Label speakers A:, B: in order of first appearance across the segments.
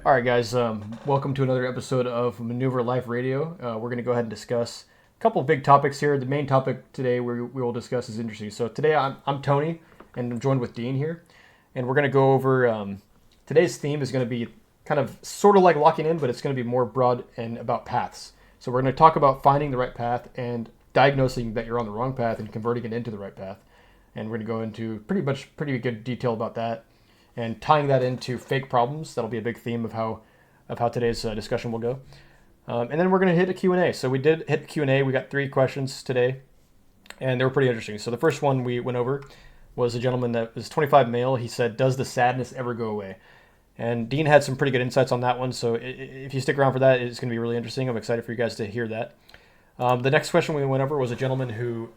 A: All right, guys. Welcome to another episode of Maneuver Life Radio. We're going to go ahead and discuss a couple of big topics here. The main topic today we will discuss is industry. So today I'm Tony, and I'm joined with Dean here, and we're going to go over today's theme is going to be kind of sort of like locking in, but it's going to be more broad and about paths. So we're going to talk about finding the right path and diagnosing that you're on the wrong path and converting it into the right path. And we're going to go into pretty good detail about that and tying that into fake problems. That'll be a big theme of how today's discussion will go. And then we're going to hit a Q&A. So we did hit Q&A. We got 3 questions today, and they were pretty interesting. So the first one we went over was a gentleman that was 25 male. He said, "Does the sadness ever go away?" And Dean had some pretty good insights on that one. So if you stick around for that, it's going to be really interesting. I'm excited for you guys to hear that. The next question we went over was a gentleman who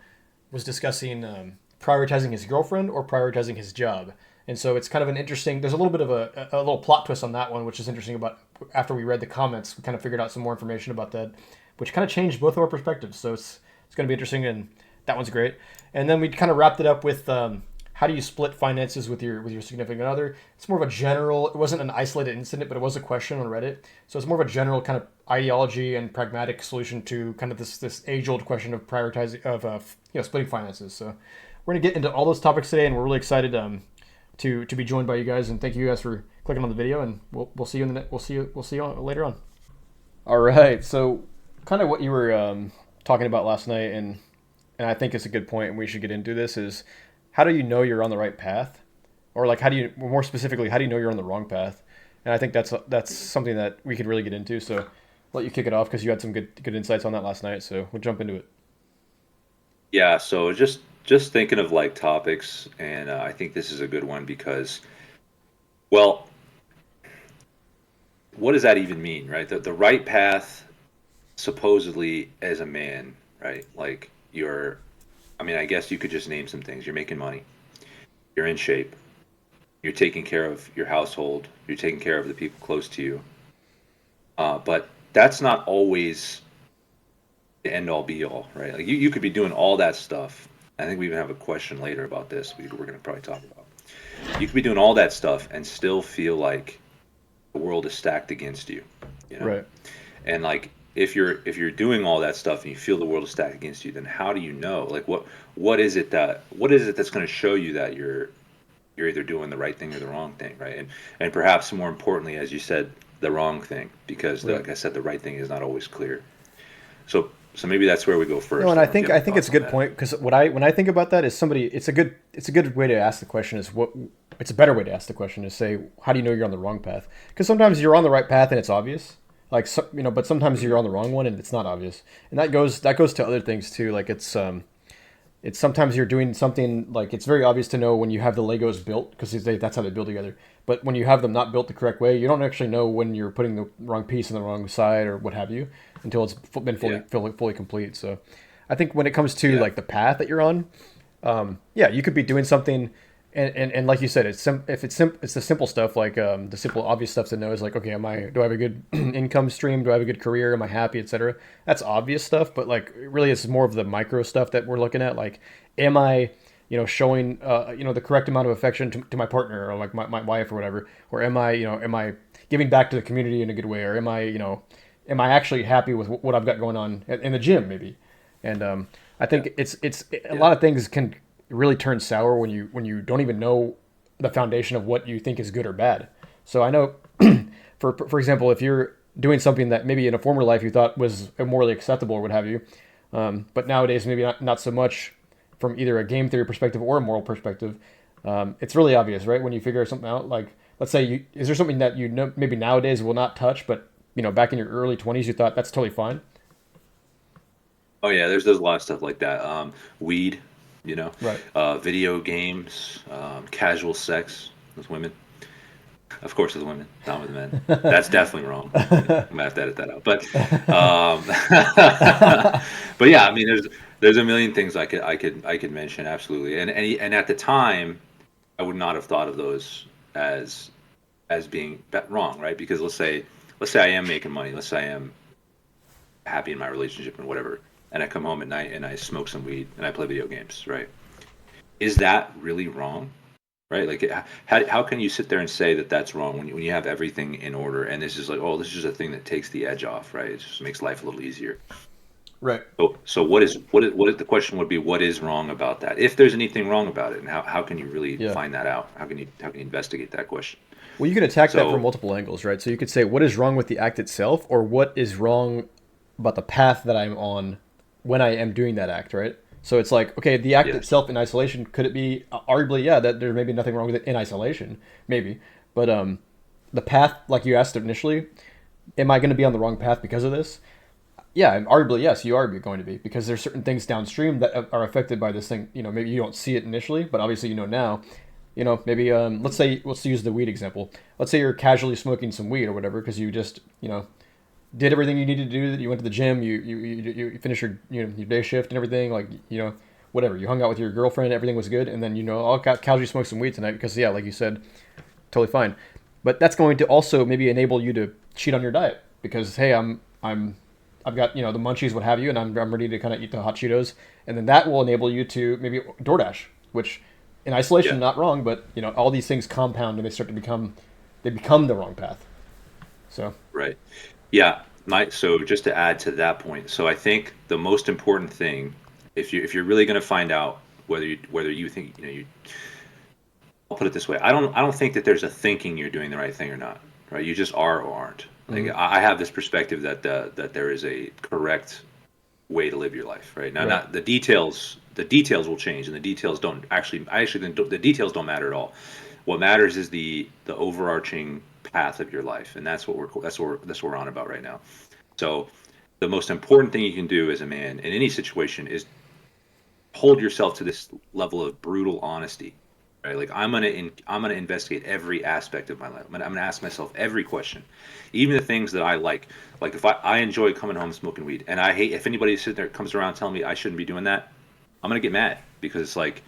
A: was discussing prioritizing his girlfriend or prioritizing his job. And so it's kind of an interesting, there's a little bit of a little plot twist on that one, which is interesting about after we read the comments, we kind of figured out some more information about that, which kind of changed both of our perspectives. So it's going to be interesting, and that one's great. And then we kind of wrapped it up with how do you split finances with your significant other? It's more of a general, it wasn't an isolated incident, but it was a question on Reddit. So it's more of a general kind of ideology and pragmatic solution to kind of this age-old question of prioritizing, of splitting finances. So we're going to get into all those topics today, and we're really excited to be joined by you guys, and thank you guys for clicking on the video, and we'll see you in the we'll see you later on. All right, so kind of what you were talking about last night, and I think it's a good point, and we should get into this is how do you know you're on the right path, or like how do you more specifically how do you know you're on the wrong path? And I think that's something that we could really get into. So I'll let you kick it off because you had some good insights on that last night. So we'll jump into it.
B: Yeah, so just thinking of like topics, and I think this is a good one because, well, what does that even mean, right? The right path, supposedly as a man, right? Like I mean, I guess you could just name some things. You're making money, you're in shape, you're taking care of your household, you're taking care of the people close to you. But that's not always the end all be all, right? Like you could be doing all that stuff. I think we even have a question later about this. We're going to probably talk about. You could be doing all that stuff and still feel like the world is stacked against you, you know?
A: Right.
B: And like if you're doing all that stuff and you feel the world is stacked against you, then how do you know? Like what is it that's going to show you that you're either doing the right thing or the wrong thing, right? And perhaps more importantly, as you said, the wrong thing, because
A: Right.
B: like I said, the right thing is not always clear. So maybe that's where we go
A: No,
B: first.
A: and
B: I
A: I
B: don't know if you
A: think
B: have
A: I
B: any
A: think it's
B: thoughts
A: a
B: on
A: good
B: that.
A: point because when I think about that is somebody it's a good way to ask the question is what it's a better way to ask the question is say how do you know you're on the wrong path, because sometimes you're on the right path and it's obvious, like but sometimes you're
B: Mhm.
A: on the wrong one and it's not obvious, and that goes to other things too, like it's sometimes you're doing something like it's very obvious to know when you have the Legos built because that's how they build together. But when you have them not built the correct way, you don't actually know when you're putting the wrong piece on the wrong side or what have you until it's been
B: Yeah,
A: fully complete. So I think when it comes to
B: yeah,
A: like the path that you're on, yeah, you could be doing something, and like you said, it's the simple stuff like the simple obvious stuff to know is like okay, do I have a good income stream? Do I have a good career? Am I happy, etc. That's obvious stuff, but like really, it's more of the micro stuff that we're looking at. Like, am I showing the correct amount of affection to my partner or like my wife or whatever, or am I giving back to the community in a good way, or am I actually happy with what I've got going on in the gym maybe, and I
B: yeah,
A: think it's a
B: yeah.
A: lot of things can really turn sour when you don't even know the foundation of what you think is good or bad. So I know, for example, if you're doing something that maybe in a former life you thought was morally acceptable or what have you, but nowadays maybe not so much from either a game theory perspective or a moral perspective, it's really obvious, right? When you figure something out, like let's say is there something that you know maybe nowadays will not touch, but back in your early 20s you thought that's totally fine.
B: Oh yeah, there's a lot of stuff like that. Weed,
A: Right.
B: video games, casual sex with women. Of course, with women, not with men. That's definitely wrong. I'm gonna have to edit that out. Um, but yeah, I mean, there's a million things I could mention absolutely. And at the time, I would not have thought of those as as being wrong, right? Because let's say I am making money. Let's say I am happy in my relationship and whatever, and I come home at night and I smoke some weed and I play video games, right? Is that really wrong? right? Like, how can you sit there and say that that's wrong when you have everything in order and this is like, oh, this is just a thing that takes the edge off, right? It just makes life a little easier.
A: Right.
B: So what is the question would be, what is wrong about that? If there's anything wrong about it, and how can you really
A: Yeah.
B: find that out? How can you investigate that question?
A: Well, you can attack that from
B: So
A: multiple angles, right? So you could say, what is wrong with the act itself, or what is wrong about the path that I'm on when I am doing that act, right? So it's like, okay, the act
B: yes,
A: itself in isolation, could it be arguably, yeah, that there may be nothing wrong with it in isolation, maybe, but the path, like you asked initially, am I going to be on the wrong path because of this? Yeah, and arguably, yes, you are going to be because there's certain things downstream that are affected by this thing. You know, maybe you don't see it initially, but obviously you know now. You know, maybe let's use the weed example. Let's say you're casually smoking some weed or whatever because you just did everything you needed to do. That you went to the gym, you finished your your day shift and everything. Like whatever, you hung out with your girlfriend, everything was good, and then I'll casually smoke some weed tonight because yeah, like you said, totally fine. But that's going to also maybe enable you to cheat on your diet because hey, I've got the munchies, what have you, and I'm ready to kind of eat the hot Cheetos, and then that will enable you to maybe DoorDash, which in
B: yeah,
A: isolation not wrong, but all these things compound and they start to become the wrong path. So
B: right. Yeah, so just to add to that point, so I think the most important thing, if you're really going to find out whether you think I'll put it this way, I don't think that there's a thinking you're doing the right thing or not, right? You just are or aren't. Like
A: mhm.
B: I have this perspective that there is a correct way to live your life, right? Now,
A: Right,
B: not the details. The details will change, and the details don't actually. I actually think the details don't matter at all. What matters is the overarching path of your life, and that's what we're on about right now. So, the most important thing you can do as a man in any situation is hold yourself to this level of brutal honesty, right? Like I'm gonna investigate every aspect of my life. I'm gonna ask myself every question, even the things that I like. Like if I enjoy coming home smoking weed, and I hate if anybody sitting there comes around telling me I shouldn't be doing that, I'm gonna get mad because it's like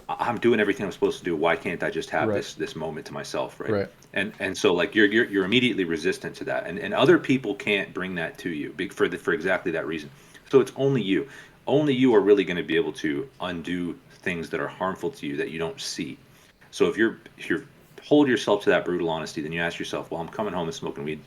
B: I'm doing everything I'm supposed to do. Why can't I just have
A: right,
B: this moment to myself, right?
A: right,
B: And so like you're immediately resistant to that, and other people can't bring that to you for exactly that reason. So it's only you. Only you are really going to be able to undo things that are harmful to you that you don't see. So if you're hold yourself to that brutal honesty, then you ask yourself, well, I'm coming home and smoking weed.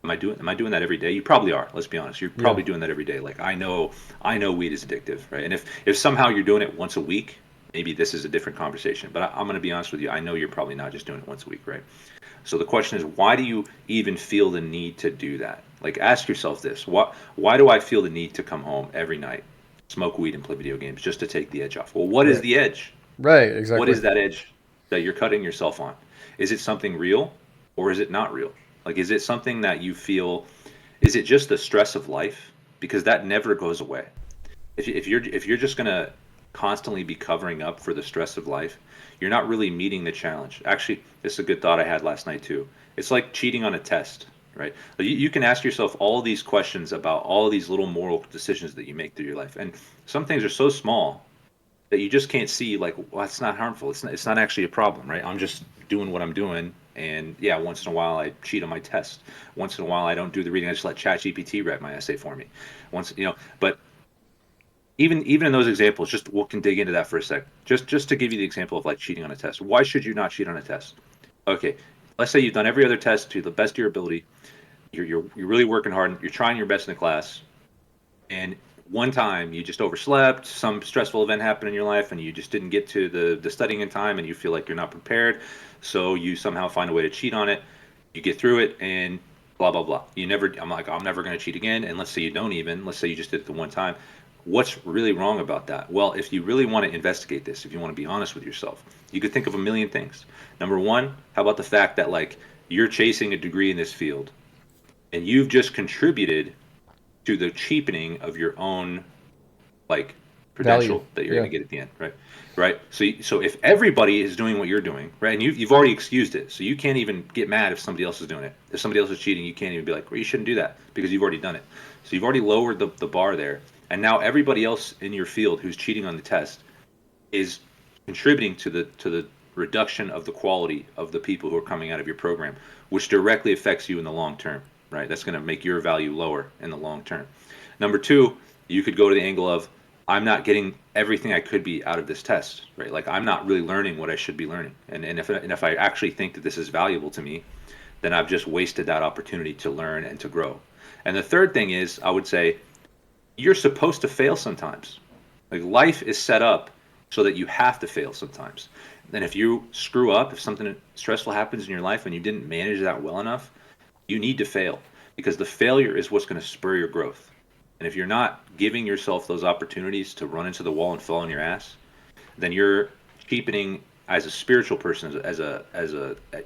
B: Am I doing that every day? You probably are. Let's be honest. You're
A: yeah,
B: probably doing that every day. Like I know weed is addictive, right? And if somehow you're doing it once a week, maybe this is a different conversation. But I'm going to be honest with you. I know you're probably not just doing it once a week, right? So the question is, why do you even feel the need to do that? Like, ask yourself this: why do I feel the need to come home every night, smoke weed, and play video games just to take the edge off? Well, what is
A: right,
B: the edge?
A: right,
B: What
A: exactly.
B: is that edge that you're cutting yourself on? Is it something real, or is it not real? Like, is it something that you feel? Is it just the stress of life? Because that never goes away. If you're just gonna constantly be covering up for the stress of life, you're not really meeting the challenge. Actually, this is a good thought I had last night too. It's like cheating on a test, right? You can ask yourself all these questions about all these little moral decisions that you make through your life, and some things are so small that you just can't see. Like, well, it's not harmful. It's not actually a problem, right? I'm just doing what I'm doing, and yeah, once in a while I cheat on my test. Once in a while I don't do the reading. I just let ChatGPT write my essay for me. But even in those examples, just we can dig into that for a sec. Just to give you the example of like cheating on a test. Why should you not cheat on a test? Okay, let's say you've done every other test to the best of your ability. You're really working hard. You're trying your best in the class, and one time you just overslept. Some stressful event happened in your life, and you just didn't get to the studying in time, and you feel like you're not prepared. So you somehow find a way to cheat on it. You get through it, and blah blah blah. You never. I'm like, I'm never going to cheat again. And let's say you don't even. Let's say you just did it the one time. What's really wrong about that? Well, if you really want to investigate this, if you want to be honest with yourself, you could think of a million things. Number one, how about the fact that like you're chasing a degree in this field and you've just contributed to the cheapening of your own like
A: Value,
B: credential that you're
A: yeah,
B: going to get at the end, right? Right. So if everybody is doing what you're doing, right, and you've already excused it, so you can't even get mad if somebody else is doing it. If somebody else is cheating, you can't even be like, well, you shouldn't do that because you've already done it. So you've already lowered the bar there, and now everybody else in your field who's cheating on the test is contributing to the reduction of the quality of the people who are coming out of your program, which directly affects you in the long term, right? That's going to make your value lower in the long term. Number two, you could go to the angle of I'm not getting everything I could be out of this test, right? Like I'm not really learning what I should be learning. And if I actually think that this is valuable to me, then I've just wasted that opportunity to learn and to grow. And the third thing is, I would say, you're supposed to fail sometimes. Like life is set up so that you have to fail sometimes. And if you screw up, if something stressful happens in your life and you didn't manage that well enough, you need to fail because the failure is what's going to spur your growth. And if you're not giving yourself those opportunities to run into the wall and fall on your ass, then you're cheapening as a spiritual person,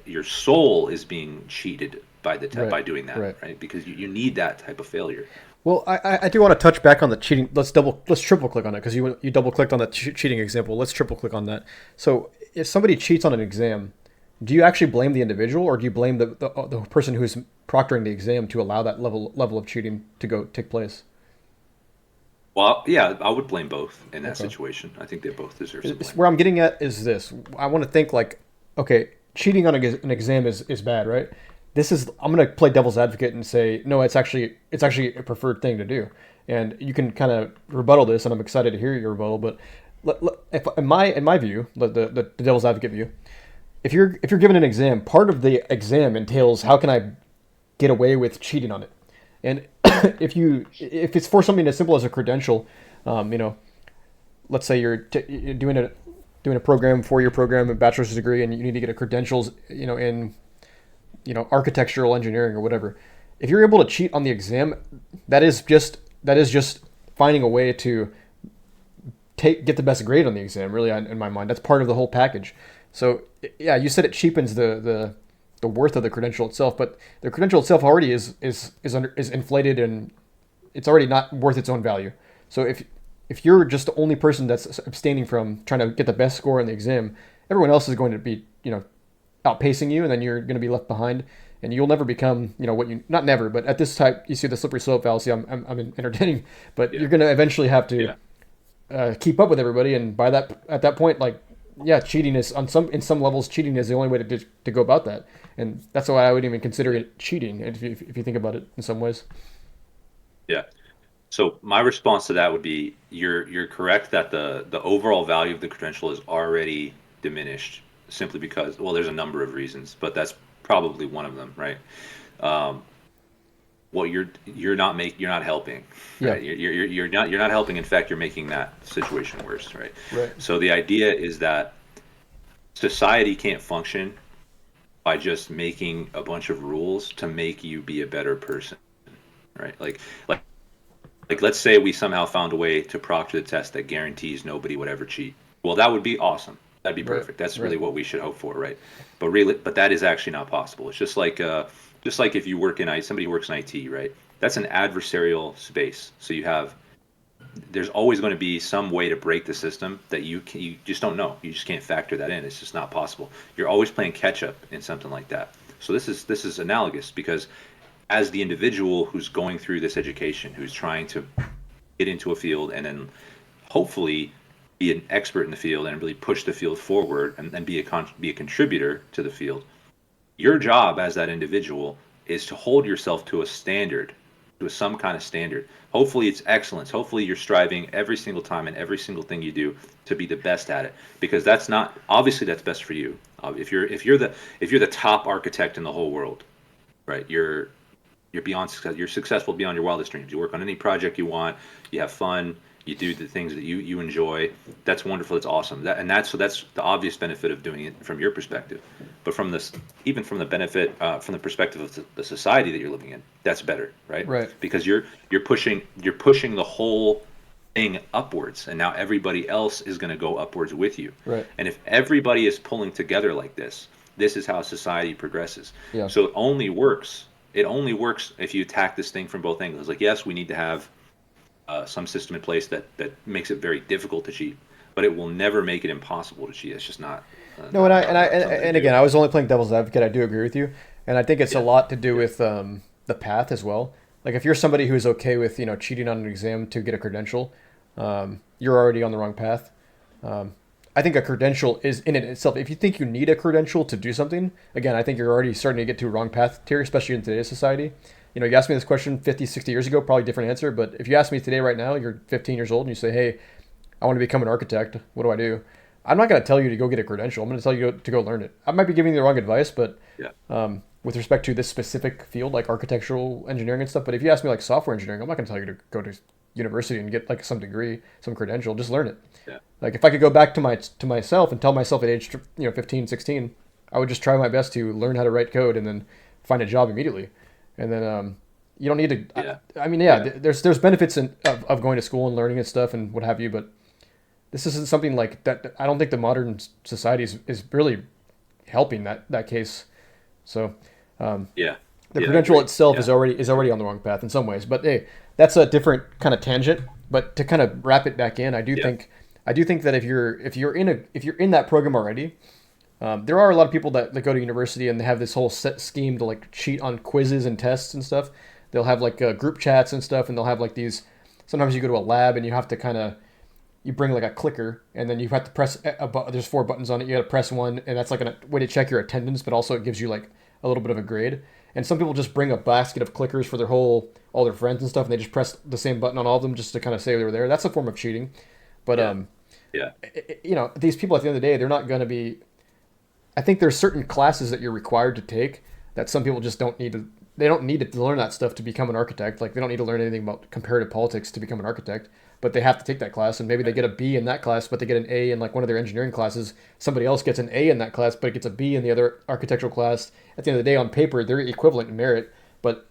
B: your soul is being cheated by by doing that, right? Because you need that type of failure.
A: Well, I do want to touch back on the cheating. Let's triple click on it because you double clicked on the cheating example. Let's triple click on that. So if somebody cheats on an exam, do you actually blame the individual or do you blame the person who's proctoring the exam to allow that level of cheating to go take place?
B: Well, yeah, I would blame both in that situation. I think they both deserve some blame.
A: Where I'm getting at is this. I want to think like, okay, cheating on an exam is bad, right? I'm going to play devil's advocate and say, no, it's actually a preferred thing to do. And you can kind of rebuttal this, and I'm excited to hear your rebuttal. But if in my view, the devil's advocate view, if you're given an exam, part of the exam entails how can I get away with cheating on it, and if it's for something as simple as a credential, let's say you're doing a program, 4-year program, a bachelor's degree, and you need to get a credentials, in architectural engineering or whatever. If you're able to cheat on the exam, that is just finding a way to get the best grade on the exam. Really, in my mind, that's part of the whole package. So yeah, you said it cheapens the worth of the credential itself, but the credential itself already is inflated and it's already not worth its own value. So if you're just the only person that's abstaining from trying to get the best score in the exam, everyone else is going to be outpacing you, and then you're going to be left behind, and you'll never become not never, but at this type you see the slippery slope fallacy. I'm entertaining, but you're going to eventually have to keep up with everybody, and at that point, cheating is in some levels, cheating is the only way to go about that. And that's why I wouldn't even consider it cheating if you think about it in some ways.
B: Yeah. So my response to that would be you're correct that the overall value of the credential is already diminished simply because, well, there's a number of reasons, but that's probably one of them, right? Well, you're not helping. Right? You're not helping. In fact, you're making that situation worse, right?
A: Right.
B: So the idea is that society can't function by just making a bunch of rules to make you be a better person, right? Like let's say we somehow found a way to proctor the test that guarantees nobody would ever cheat. Well, that would be awesome. That'd be perfect. That's really what we should hope for, right? But that is actually not possible. It's just like if you work in somebody who works in IT, right? That's an adversarial space. So there's always going to be some way to break the system that you just don't know. You just can't factor that in. It's just not possible. You're always playing catch up in something like that. So this is analogous because as the individual who's going through this education, who's trying to get into a field and then hopefully be an expert in the field and really push the field forward and be a contributor to the field, your job as that individual is to hold yourself to a standard, to some kind of standard. Hopefully it's excellence. Hopefully you're striving every single time and every single thing you do to be the best at it, because that's best for you. If you're the top architect in the whole world, right? You're successful beyond your wildest dreams. You work on any project you want. You have fun. You do the things that you enjoy. That's wonderful. That's awesome. That's the obvious benefit of doing it from your perspective. But from the benefit from the perspective of the society that you're living in, that's better, right?
A: Right.
B: Because you're pushing the whole thing upwards, and now everybody else is going to go upwards with you.
A: Right.
B: And if everybody is pulling together like this is how society progresses.
A: Yeah.
B: So it only works if you attack this thing from both angles. Like, yes, we need to have some system in place that makes it very difficult to cheat, but it will never make it impossible to cheat. It's just not.
A: No, and again, I was only playing devil's advocate. I do agree with you, and I think it's a lot to do with the path as well. Like if you're somebody who's okay with cheating on an exam to get a credential, you're already on the wrong path. I think a credential is in it itself. If you think you need a credential to do something, again, I think you're already starting to get to a wrong path here, especially in today's society. You asked me this question 50, 60 years ago, probably different answer. But if you ask me today, right now, you're 15 years old, and you say, hey, I want to become an architect. What do I do? I'm not going to tell you to go get a credential. I'm going to tell you to go learn it. I might be giving you the wrong advice, but
B: Yeah.
A: with respect to this specific field, like architectural engineering and stuff. But if you ask me like software engineering, I'm not going to tell you to go to university and get like some degree, some credential. Just learn it.
B: Yeah.
A: Like if I could go back to myself and tell myself at age 15, 16, I would just try my best to learn how to write code and then find a job immediately. And then you don't need to.
B: Yeah.
A: I mean,
B: Yeah.
A: there's benefits of going to school and learning and stuff and what have you, but this isn't something like that. I don't think the modern society is really helping that case. So
B: Yeah.
A: the
B: Yeah. I
A: credential
B: agree.
A: itself
B: Yeah.
A: is already on the wrong path in some ways. But hey, that's a different kind of tangent. But to kind of wrap it back in,
B: Yeah.
A: I do think that if you're in that program already, there are a lot of people that go to university and they have this whole set scheme to like cheat on quizzes and tests and stuff. They'll have like group chats and stuff, and they'll have like these. Sometimes you go to a lab and you have to kind of you bring like a clicker, and then you have to press there's 4 buttons on it. You got to press one, and that's like a way to check your attendance, but also it gives you like a little bit of a grade. And some people just bring a basket of clickers for all their friends and stuff, and they just press the same button on all of them just to kind of say they were there. That's a form of cheating. But
B: Yeah. Yeah.
A: these people at the end of the day, they're not going to be. I think there's certain classes that you're required to take that some people just don't need to. They don't need to learn that stuff to become an architect. Like they don't need to learn anything about comparative politics to become an architect, but they have to take that class, and maybe they get a B in that class, but they get an A in like one of their engineering classes. Somebody else gets an A in that class, but it gets a B in the other architectural class. At the end of the day, on paper, they're equivalent in merit, but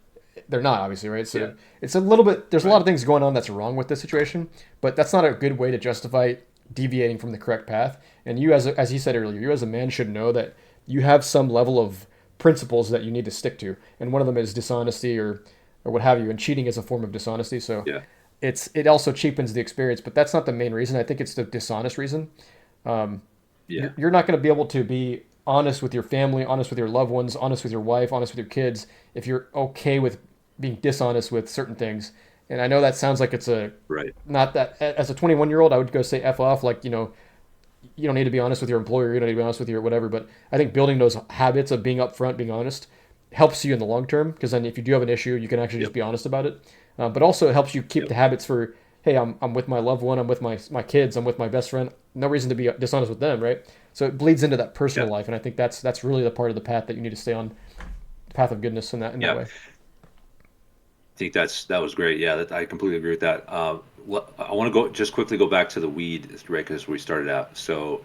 A: they're not, obviously, right? So
B: Yeah.
A: it's a little bit. There's a lot
B: Right.
A: of things going on that's wrong with this situation, but that's not a good way to justify deviating from the correct path. And you, as he said earlier, you as a man should know that you have some level of principles that you need to stick to, and one of them is dishonesty or what have you. And cheating is a form of dishonesty, so
B: Yeah.
A: it also cheapens the experience. But that's not the main reason. I think it's the dishonest reason.
B: Yeah.
A: You're not going to be able to be honest with your family, honest with your loved ones, honest with your wife, honest with your kids if you're okay with being dishonest with certain things. And I know that sounds like it's a
B: Right.
A: not that as a 21-year-old I would go say F off, like, you don't need to be honest with your employer, you don't need to be honest with your whatever. But I think building those habits of being upfront, being honest, helps you in the long term, because then if you do have an issue, you can actually just
B: Yep.
A: be honest about it. But also it helps you keep
B: Yep.
A: the habits for, hey, I'm with my loved one, I'm with my kids, I'm with my best friend. No reason to be dishonest with them, right? So it bleeds into that personal
B: Yeah.
A: life, and I think that's really the part of the path that you need to stay on, the path of goodness in that
B: Yeah.
A: way.
B: I think that was great. Yeah, I completely agree with that. I want to just quickly go back to the weed, right? Because we started out. So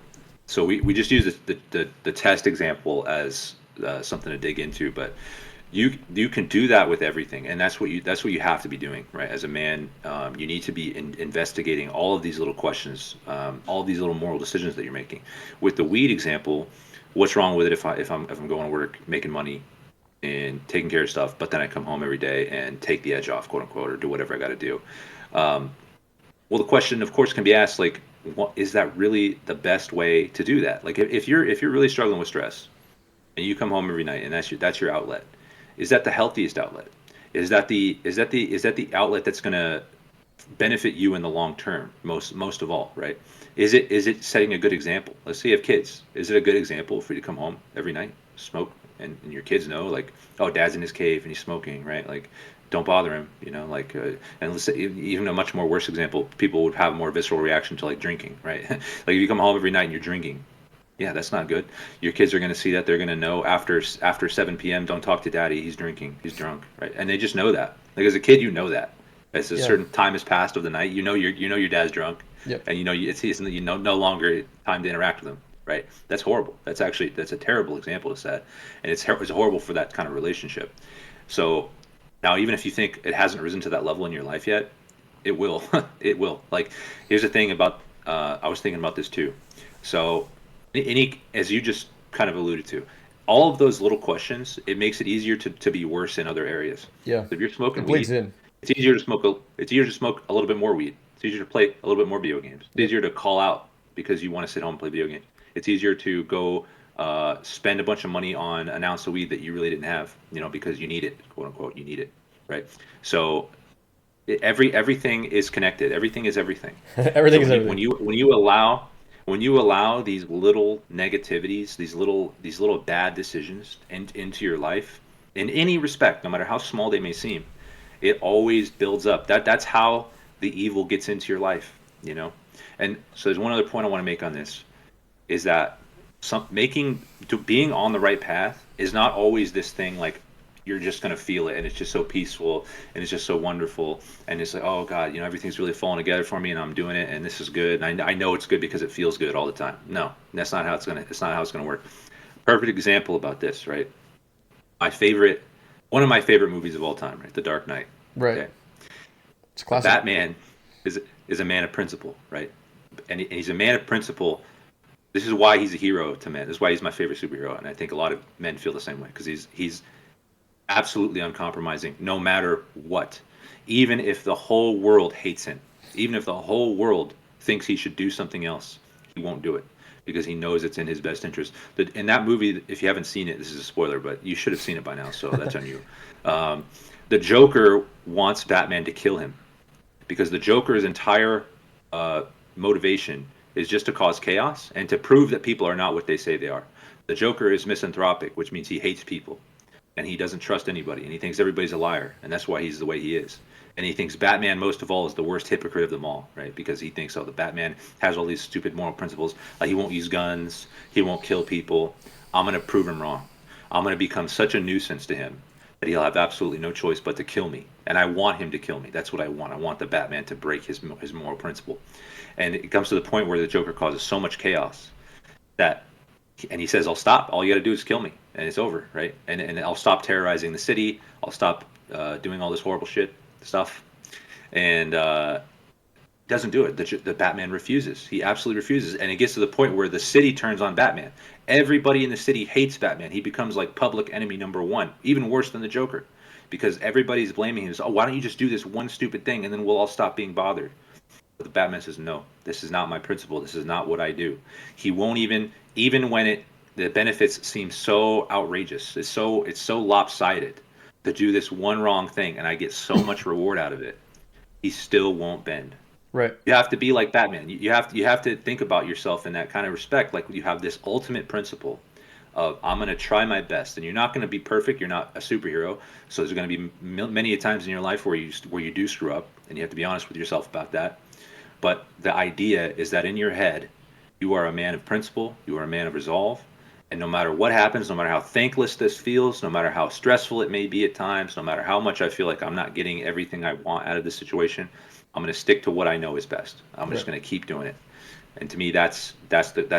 B: we just use the test example as something to dig into, but you can do that with everything, and that's what you have to be doing, right? As a man, you need to be investigating all of these little questions, all of these little moral decisions that you're making. With the weed example, what's wrong with it if I'm going to work making money and taking care of stuff, but then I come home every day and take the edge off, quote unquote, or do whatever I got to do. Well, the question, of course, can be asked, like, what, is that really the best way to do that? Like, if you're really struggling with stress, and you come home every night, and that's your outlet, is that the healthiest outlet? Is that the outlet that's going to benefit you in the long term, most of all, right? Is it setting a good example? Let's say you have kids. Is it a good example for you to come home every night, smoke, and your kids know, like, oh, dad's in his cave and he's smoking, right? Like, don't bother him, like, and let's say even a much more worse example, people would have a more visceral reaction to like drinking, right? Like if you come home every night and you're drinking, yeah, that's not good. Your kids are going to see that. They're going to know after 7 p.m. Don't talk to daddy. He's drinking. He's drunk, right? And they just know that. Like as a kid, you know that. As a
A: Yeah.
B: certain time has passed of the night, your dad's drunk,
A: Yep.
B: and it's no longer time to interact with him, right? That's horrible. That's a terrible example to set, and it's horrible for that kind of relationship. So now, even if you think it hasn't risen to that level in your life yet, it will. It will. Like, here's the thing about. I was thinking about this too. So, as you just kind of alluded to, all of those little questions, it makes it easier to be worse in other areas.
A: Yeah.
B: So if you're smoking
A: It bleeds
B: weed,
A: in.
B: it's easier to smoke a little bit more weed. It's easier to play a little bit more video games. It's
A: Yep.
B: easier to call out because you want to sit home and play video games. It's easier to go spend a bunch of money on an ounce of weed that you really didn't have, because you need it, quote unquote, you need it, right? So everything is connected. Everything is everything.
A: Everything
B: So
A: is
B: when you,
A: everything.
B: when you allow these little negativities, these little bad decisions into your life, in any respect, no matter how small they may seem, it always builds up. That's how the evil gets into your life. And so there's one other point I want to make on this is that being on the right path is not always this thing like you're just going to feel it and it's just so peaceful and it's just so wonderful and it's like, oh God, everything's really falling together for me and I'm doing it and this is good and I know it's good because it feels good all the time. No, that's not how it's gonna work. Perfect example about this, right? One of my favorite movies of all time, right? The Dark Knight.
A: Right. Okay. It's classic.
B: Batman is a man of principle, right? And he's a man of principle. This is why he's a hero to men. This is why he's my favorite superhero, and I think a lot of men feel the same way because he's absolutely uncompromising, no matter what. Even if the whole world hates him, even if the whole world thinks he should do something else, he won't do it because he knows it's in his best interest. In that movie, if you haven't seen it, this is a spoiler, but you should have seen it by now, so that's on you. The Joker wants Batman to kill him because the Joker's entire motivation is just to cause chaos and to prove that people are not what they say they are. The Joker is misanthropic, which means he hates people and he doesn't trust anybody and he thinks everybody's a liar, and that's why he's the way he is. And he thinks Batman, most of all, is the worst hypocrite of them all, right? Because he thinks, the Batman has all these stupid moral principles. Like he won't use guns, he won't kill people. I'm going to prove him wrong. I'm going to become such a nuisance to him that he'll have absolutely no choice but to kill me. And I want him to kill me. That's what I want. I want the Batman to break his moral principle. And it comes to the point where the Joker causes so much chaos and he says, I'll stop. All you got to do is kill me. And it's over, right? And I'll stop terrorizing the city. I'll stop doing all this horrible stuff. And doesn't do it. The Batman refuses. He absolutely refuses. And it gets to the point where the city turns on Batman. Everybody in the city hates Batman. He becomes like public enemy number one, even worse than the Joker, because everybody's blaming him. Oh, why don't you just do this one stupid thing and then we'll all stop being bothered? But the Batman says, no, this is not my principle. This is not what I do. He won't even when the benefits seem so outrageous. It's so lopsided to do this one wrong thing and I get so much reward out of it. He still won't bend.
A: Right.
B: You have to be like Batman. You have to think about yourself in that kind of respect. Like you have this ultimate principle of I'm going to try my best, and you're not going to be perfect. You're not a superhero, so there's going to be many times in your life where you do screw up, and you have to be honest with yourself about that. But the idea is that in your head, you are a man of principle. You are a man of resolve, and no matter what happens, no matter how thankless this feels, no matter how stressful it may be at times, no matter how much I feel like I'm not getting everything I want out of this situation, I'm going to stick to what I know is best. I'm just going to keep doing it. And to me, that's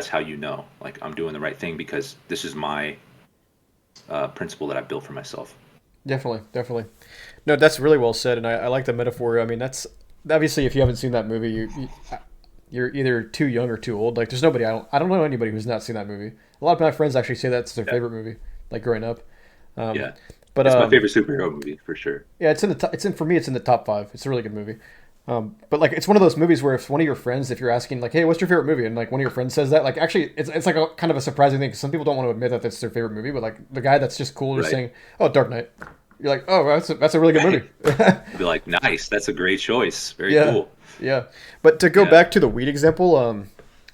B: how like I'm doing the right thing because this is my principle that I built for myself.
A: Definitely. No, that's really well said, and I like the metaphor. I mean, that's obviously if you haven't seen that movie, you're either too young or too old. Like, there's nobody I don't know anybody who's not seen that movie. A lot of my friends actually say that's their favorite movie, like growing up.
B: Yeah, but it's my favorite superhero movie for sure.
A: Yeah, for me, it's in the top 5. It's a really good movie. But like it's one of those movies where if one of your friends, if you're asking like, hey, what's your favorite movie, and like one of your friends says that, like actually it's like a kind of a surprising thing because some people don't want to admit that that's their favorite movie, but like the guy that's just cool just saying, oh, Dark Knight, you're like, oh, that's a really good movie.
B: Be like, nice, that's a great choice, very cool.
A: Yeah, but to go back to the weed example,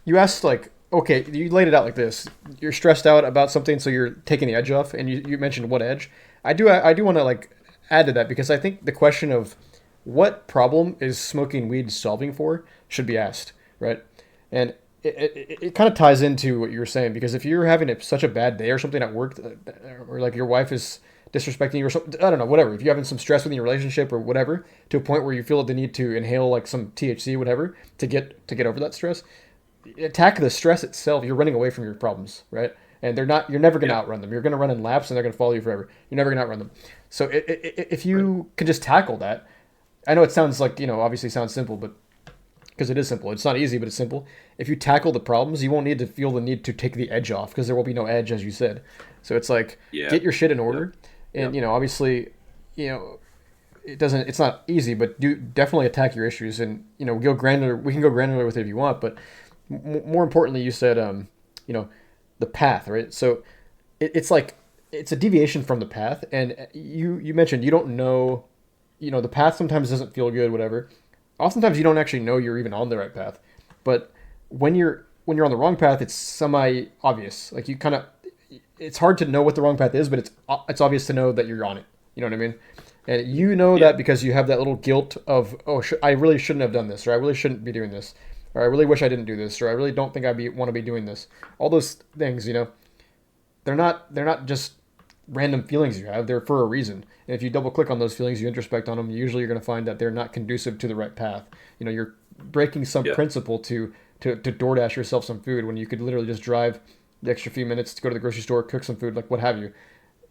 A: you asked like, okay, you laid it out like this: you're stressed out about something, so you're taking the edge off, and you mentioned what edge. I do want to like add to that because I think the question of what problem is smoking weed solving for should be asked, right? And it kind of ties into what you were saying because if you're having such a bad day or something at work, or like your wife is disrespecting you or something, I don't know, whatever. If you're having some stress within your relationship or whatever, to a point where you feel the need to inhale like some THC, whatever, to get over that stress, attack the stress itself. You're running away from your problems, right? And you're never going to outrun them. You're going to run in laps and they're going to follow you forever. You're never going to outrun them. So if you can just tackle that, I know it sounds like, obviously sounds simple, but because it is simple. It's not easy, but it's simple. If you tackle the problems, you won't need to feel the need to take the edge off because there will be no edge, as you said. So it's like, get your shit in order. And, obviously, it's not easy, but do definitely attack your issues and, go granular. We can go granular with it if you want, but more importantly, you said, the path, right? So it's like, it's a deviation from the path. And you mentioned you don't know, the path sometimes doesn't feel good, whatever. Oftentimes you don't actually know you're even on the right path. But when you're on the wrong path, it's semi-obvious. Like it's hard to know what the wrong path is, but it's obvious to know that you're on it. You know what I mean? And that because you have that little guilt of, I really shouldn't have done this, or I really shouldn't be doing this. or I really wish I didn't do this, or I really don't think want to be doing this. All those things, they're not just random feelings you have. They're for a reason. And if you double click on those feelings, you introspect on them, usually you're going to find that they're not conducive to the right path. You're breaking some
B: Yeah.
A: principle to DoorDash yourself some food when you could literally just drive the extra few minutes to go to the grocery store, cook some food, like what have you.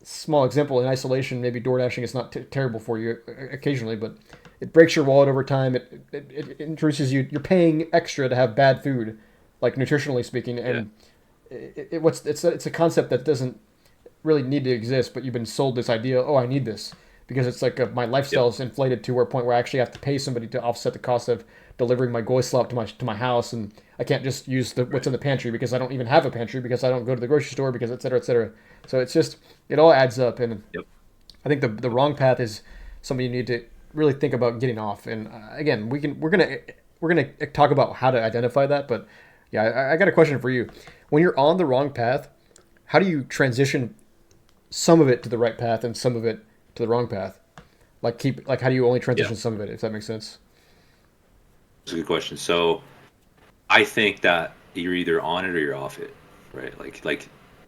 A: Small example in isolation, maybe door dashing is not terrible for you occasionally, but it breaks your wallet over time. It introduces you. You're paying extra to have bad food, like nutritionally speaking,
B: Yeah.
A: and it's a concept that doesn't really need to exist, but you've been sold this idea. Oh, I need this because it's like my
B: Yep.
A: lifestyle is inflated to a point where I actually have to pay somebody to offset the cost of delivering my goy slop to my house, and I can't just use what's
B: Right.
A: in the pantry because I don't even have a pantry because I don't go to the grocery store because et cetera, et cetera. So it's just it all adds up, and
B: Yep.
A: I think the wrong path is something you need to really think about getting off. And again, we're gonna talk about how to identify that. But yeah, I got a question for you. When you're on the wrong path, how do you transition some of it to the right path and some of it to the wrong path? Like how do you only
B: Yeah.
A: transition some of it, if that makes sense?
B: It's a good question. So I think that you're either on it or you're off it, right? Like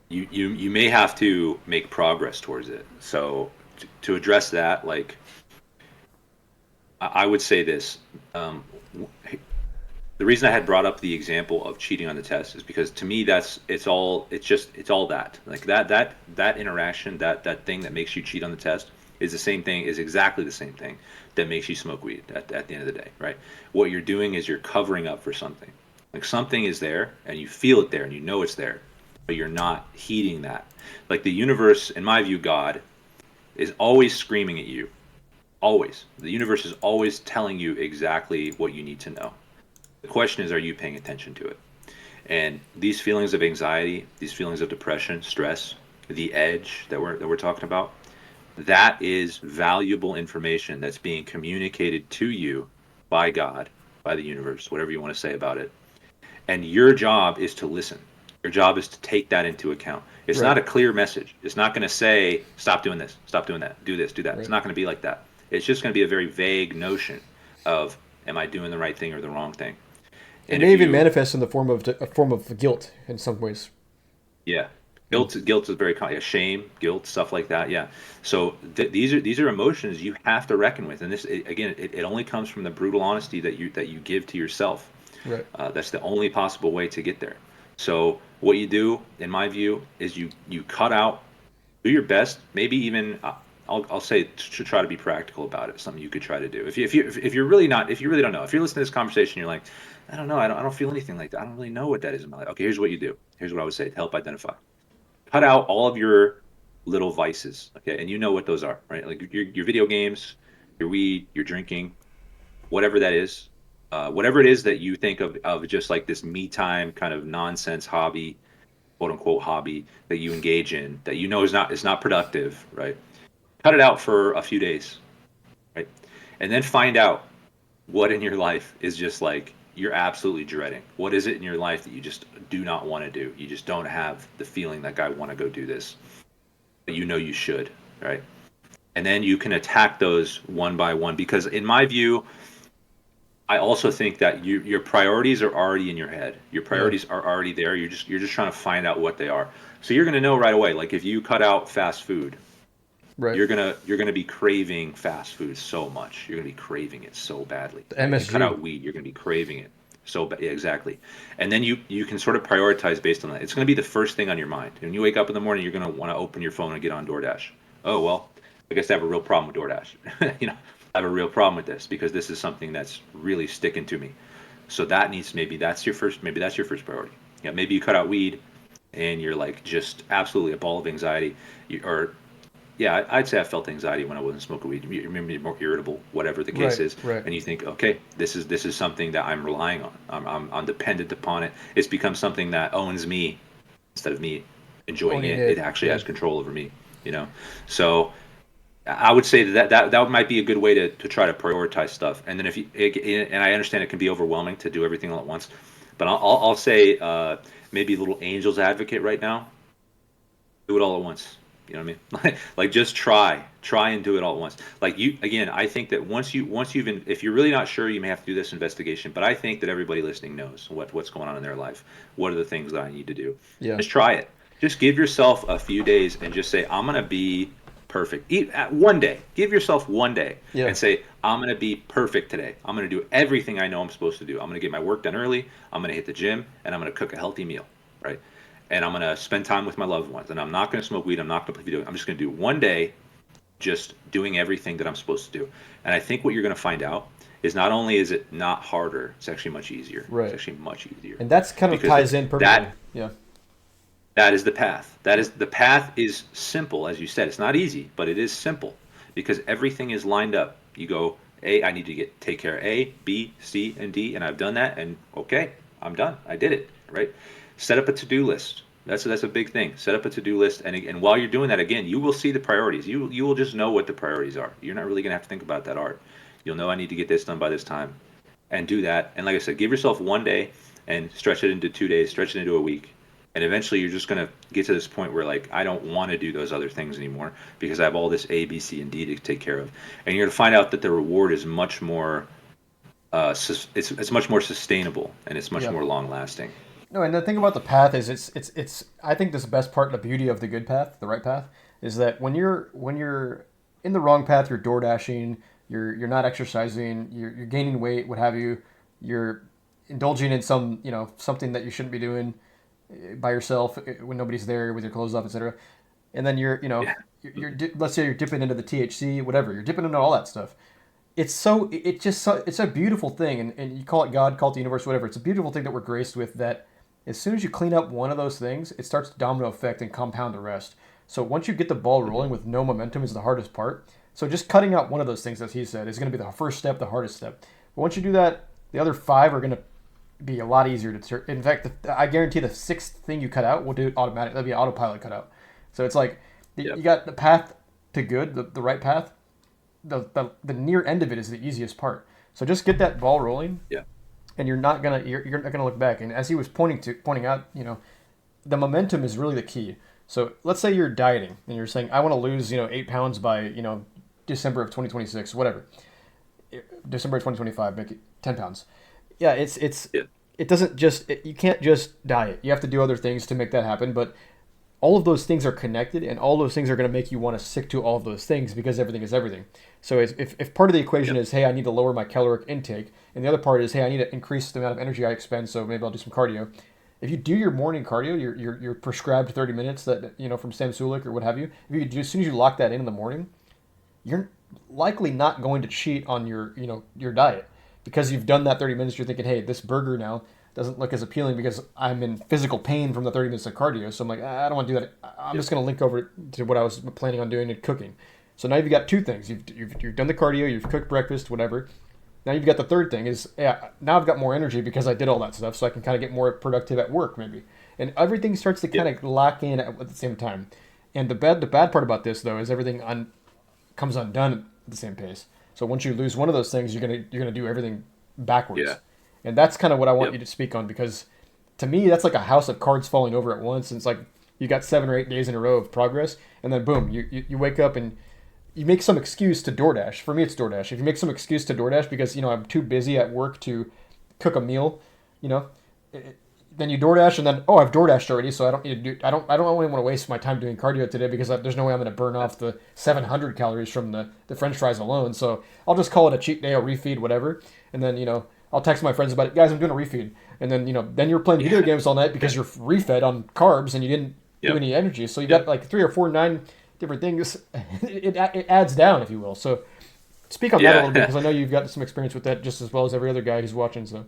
B: you may have to make progress towards it. So to address that, like I would say this. Um, the reason I had brought up the example of cheating on the test is because to me it's all that like that interaction that thing that makes you cheat on the test is the same thing is exactly the same thing that makes you smoke weed at the end of the day, right? What you're doing is you're covering up for something. Like something is there and you feel it there and you know it's there, but you're not heeding that. Like the universe, in my view, God is always screaming at you. Always. The universe is always telling you exactly what you need to know. The question is, are you paying attention to it? And these feelings of anxiety, these feelings of depression, stress, the edge that we're talking about, that is valuable information that's being communicated to you by God, by the universe, whatever you want to say about it. And your job is to listen. Your job is to take that into account. It's not
A: Right,
B: a clear message. It's not going to say, stop doing this, stop doing that, do this, do that. It's
A: right.
B: not going to be like that. It's just going to be a very vague notion of, am I doing the right thing or the wrong thing?
A: It
B: And
A: may
B: if
A: even
B: you
A: manifest in the form of a form of guilt in some ways.
B: Yeah,
A: Mm.
B: guilt is very common. Yeah, shame, guilt, stuff like that. Yeah. So these are emotions you have to reckon with, and again, it only comes from the brutal honesty that you give to yourself.
A: Right.
B: That's the only possible way to get there. So what you do, in my view, is you cut out, do your best. Maybe even I'll say to try to be practical about it. Something you could try to do. If you're really not, if you really don't know, if you're listening to this conversation, you're like, I don't know, I don't feel anything like that. I don't really know what that is in my life. Okay, here's what you do. Here's what I would say to help identify. Cut out all of your little vices, okay? And you know what those are, right? Like your video games, your weed, your drinking, whatever that is, whatever it is that you think of just like this me time kind of nonsense hobby, quote unquote hobby that you engage in that you know is not productive, right? Cut it out for a few days, right? And then find out what in your life is just like you're absolutely dreading. What is it in your life that you just do not want to do? You just don't have the feeling like I want to go do this, but you know you should, right? And then you can attack those one by one because in my view, I also think that your priorities are already in your head. Your
A: Yeah.
B: priorities are already there. You're just trying to find out what they are. So you're going to know right away. Like if you cut out fast food,
A: Right.
B: you're gonna be craving fast food so much. You're gonna be craving it so badly.
A: The
B: Right? You cut
A: MSG.
B: out weed, you're gonna be craving it so bad. Yeah, exactly. And then you can sort of prioritize based on that. It's gonna be the first thing on your mind. When you wake up in the morning, you're gonna want to open your phone and get on DoorDash. Oh well, I guess I have a real problem with DoorDash. I have a real problem with this because this is something that's really sticking to me. So that needs maybe that's your first priority. Yeah, maybe you cut out weed and you're like just absolutely a ball of anxiety. Or yeah, I'd say I felt anxiety when I wasn't smoking weed. You remember me more irritable, whatever the case
A: Right.
B: is,
A: Right.
B: and you think, okay, this is something that I'm relying on. I'm dependent upon it. It's become something that owns me instead of me enjoying
A: Owning
B: it.
A: it.
B: It actually
A: Yeah.
B: has control over me. You know, so I would say that might be a good way to try to prioritize stuff. And then and I understand it can be overwhelming to do everything all at once, but I'll say maybe a little angel's advocate right now. Do it all at once. You know what I mean? Like just try and do it all at once. Like you, again, I think that once you've, if you're really not sure, you may have to do this investigation. But I think that everybody listening knows what's going on in their life. What are the things that I need to do?
A: Yeah.
B: Just try it. Just give yourself a few days and just say, I'm gonna be perfect. Eat at one day. Give yourself one day
A: Yeah.
B: and say, I'm gonna be perfect today. I'm gonna do everything I know I'm supposed to do. I'm gonna get my work done early. I'm gonna hit the gym, and I'm gonna cook a healthy meal. Right? And I'm gonna spend time with my loved ones. And I'm not gonna smoke weed. I'm not gonna play video. I'm just gonna do one day, just doing everything that I'm supposed to do. And I think what you're gonna find out is not only is it not harder, it's actually much easier. It's
A: Right.
B: actually much easier
A: And that's kind of
B: because
A: ties in perfectly.
B: that
A: Yeah.
B: that is the path. That is the path is simple, as you said. It's not easy, but it is simple because everything is lined up. You go, A, I need to take care of A, B, C, and D, and I've done that, and okay, I'm done. I did it, right? Set up a to-do list. That's a big thing. Set up a to-do list, and while you're doing that, again, you will see the priorities. You will just know what the priorities are. You're not really gonna have to think about that art. You'll know I need to get this done by this time, and do that. And like I said, give yourself one day and stretch it into 2 days, stretch it into a week, and eventually you're just going to get to this point where like I don't want to do those other things anymore because I have all this A, B, C, and D to take care of. And you're going to find out that the reward is much more it's much more sustainable, and it's much
A: Yeah.
B: more long lasting.
A: No, and the thing about the path is it's I think this is the best part and the beauty of the good path, the right path, is that when you're in the wrong path, you're door dashing, you're not exercising, you're gaining weight, what have you, you're indulging in some, something that you shouldn't be doing by yourself when nobody's there with your clothes off, etc. And then
B: Yeah.
A: let's say you're dipping into the THC, whatever, you're dipping into all that stuff. It's a beautiful thing, and you call it God, call it the universe, whatever. It's a beautiful thing that we're graced with, that as soon as you clean up one of those things, it starts to domino effect and compound the rest. So once you get the ball rolling with no momentum is the hardest part. So just cutting out one of those things, as he said, is going to be the first step, the hardest step. But once you do that, the other five are going to be a lot easier to. In fact, I guarantee the sixth thing you cut out will do it automatic. That'll be an autopilot cutout. So it's like
B: Yep.
A: you got the path to good, the right path. The near end of it is the easiest part. So just get that ball rolling,
B: Yeah.
A: and you're not gonna look back. And as he was pointing out, the momentum is really the key. So let's say you're dieting and you're saying I want to lose 8 pounds by December of 2026, whatever. December of 2025, make it 10 pounds. Yeah,
B: Yeah.
A: it doesn't just you can't just diet. You have to do other things to make that happen, but all of those things are connected, and all those things are going to make you want to stick to all of those things because everything is everything. So if part of the equation
B: Yep.
A: is, hey, I need to lower my caloric intake, and the other part is, hey, I need to increase the amount of energy I expend, so maybe I'll do some cardio. If you do your morning cardio, your prescribed 30 minutes that from Sam Sulek or what have you, if you do, as soon as you lock that in the morning, you're likely not going to cheat on your diet because you've done that 30 minutes. You're thinking, hey, this burger now doesn't look as appealing because I'm in physical pain from the 30 minutes of cardio. So I'm like, I don't want to do that. I'm just going to link over to what I was planning on doing and cooking. So now you've got two things. You've done the cardio, you've cooked breakfast, whatever. Now you've got the third thing is, yeah, now I've got more energy because I did all that stuff, so I can kind of get more productive at work maybe. And everything starts to kind
B: Yep.
A: of lock in at the same time. And the bad part about this though is everything comes undone at the same pace. So once you lose one of those things, you're gonna do everything
B: Yeah.
A: backwards. And that's kind of what I want
B: Yep.
A: you to speak on, because to me that's like a house of cards falling over at once. And it's like you got 7 or 8 days in a row of progress, and then boom, you wake up and you make some excuse to DoorDash. For me, it's DoorDash. If you make some excuse to DoorDash because I'm too busy at work to cook a meal, you know, then you DoorDash, and then I've DoorDashed already, so I don't need to do. I don't really want to waste my time doing cardio today because there's no way I'm going to burn off the 700 calories from the French fries alone. So I'll just call it a cheat day. I'll refeed whatever, and then I'll text my friends about it. Guys, I'm doing a refeed, and then then you're playing video
B: Yeah.
A: games all night because you're refed on carbs and you didn't do
B: Yep.
A: any energy. So you got
B: Yep.
A: like 3 or 4 9 different things. It adds down, if you will. So speak on that a little bit
B: Yeah.
A: because I know you've got some experience with that just as well as every other guy who's watching. So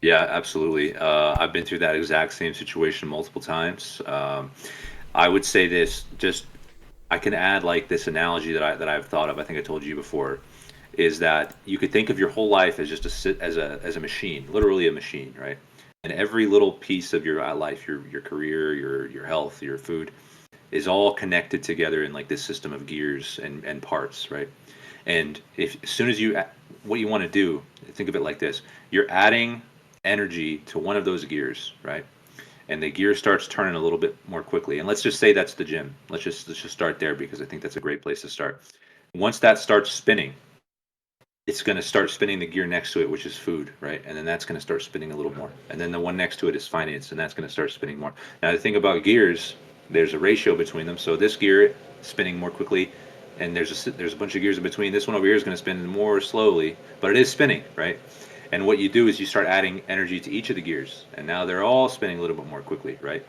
B: Yeah, absolutely. I've been through that exact same situation multiple times. I would say this, just I can add like this analogy that I've thought of. I think I told you before, is that you could think of your whole life as just as a machine, literally a machine, right? And every little piece of your life, your career, your health, your food, is all connected together in like this system of gears and parts, right? And if as soon as what you want to do, think of it like this: you're adding energy to one of those gears, right? and the gear starts turning a little bit more quickly. And let's just say that's the gym. Let's just start there because I think that's a great place to start. Once that starts spinning, it's going to start spinning the gear next to it, which is food, right? And then that's going to start spinning a little more. And then the one next to it is finance, and that's going to start spinning more. Now, the thing about gears, there's a ratio between them. So this gear spinning more quickly, and there's a bunch of gears in between. This one over here is going to spin more slowly, but it is spinning, right? And what you do is you start adding energy to each of the gears, and now they're all spinning a little bit more quickly, right?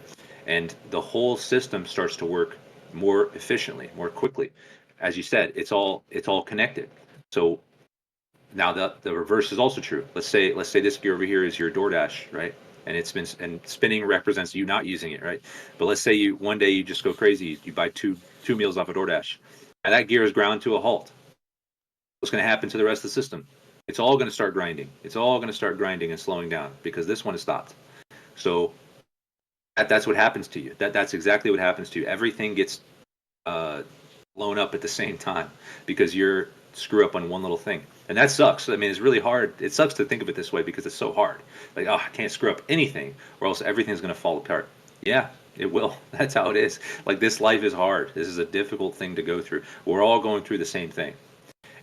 B: And the whole system starts to work more efficiently, more quickly. As you said, it's all connected. So now the reverse is also true. Let's say this gear over here is your DoorDash, right? And it's been and spinning represents you not using it, right? But let's say you one day you just go crazy, you buy two meals off of DoorDash, and that gear is ground to a halt. What's going to happen to the rest of the system? It's all going to start grinding. It's all going to start grinding and slowing down because this one has stopped. So that's what happens to you. That's exactly what happens to you. Everything gets uh, blown up at the same time because you're screw up on one little thing. And that sucks. I mean, it's really hard. It sucks to think of it this way because it's so hard. Like, oh, I can't screw up anything or else everything's going to fall apart. Yeah, it will. That's how it is. Like, this life is hard. This is a difficult thing to go through. We're all going through the same thing.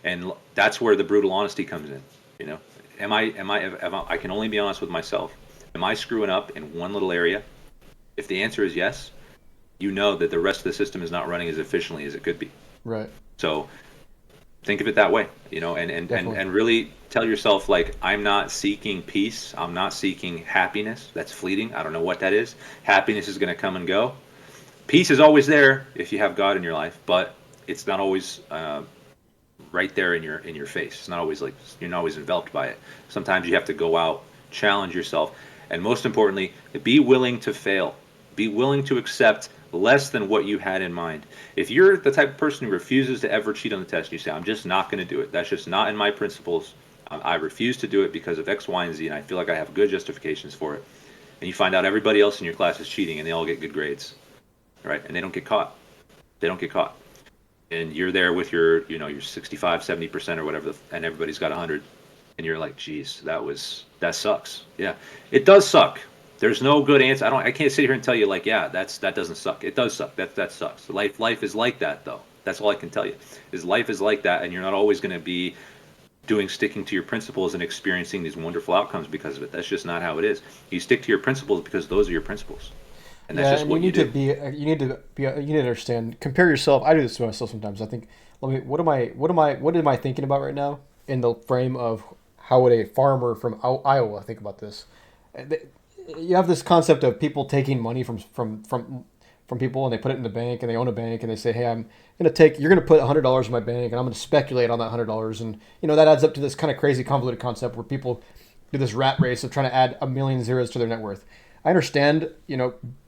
B: And that's where the brutal honesty comes in. You know, I can only be honest with myself. Am I screwing up in one little area? If the answer is yes, you know that the rest of the system is not running as efficiently as it could be.
A: Right.
B: So think of it that way, you know, and really tell yourself, like, I'm not seeking peace. I'm not seeking happiness. That's fleeting. I don't know what that is. Happiness is going to come and go. Peace is always there if you have God in your life, but it's not always right there in your face. It's not always like you're not always enveloped by it. Sometimes you have to go out, challenge yourself, and most importantly, be willing to fail. Be willing to accept less than what you had in mind. If you're the type of person who refuses to ever cheat on the test, you say, I'm just not going to do it. That's just not in my principles. I refuse to do it because of X, Y, and Z, and I feel like I have good justifications for it. And you find out everybody else in your class is cheating, and they all get good grades, right? And they don't get caught. They don't get caught. And you're there with your 65, 70% or whatever, and everybody's got 100. And you're like, geez, that sucks. Yeah, it does suck. There's no good answer. I can't sit here and tell you like, yeah, that doesn't suck. It does suck. That sucks. Life is like that though. That's all I can tell you. Is life is like that, and you're not always going to be sticking to your principles and experiencing these wonderful outcomes because of it. That's just not how it is. You stick to your principles because those are your principles. And that's just
A: and
B: what you do.
A: you need to understand. Compare yourself. I do this to myself sometimes. I think, what am I thinking about right now in the frame of how would a farmer from Iowa think about this? You have this concept of people taking money from people and they put it in the bank and they own a bank and they say, hey, you're gonna put $100 in my bank and I'm gonna speculate on that $100, and that adds up to this kind of crazy convoluted concept where people do this rat race of trying to add a million zeros to their net worth. I understand,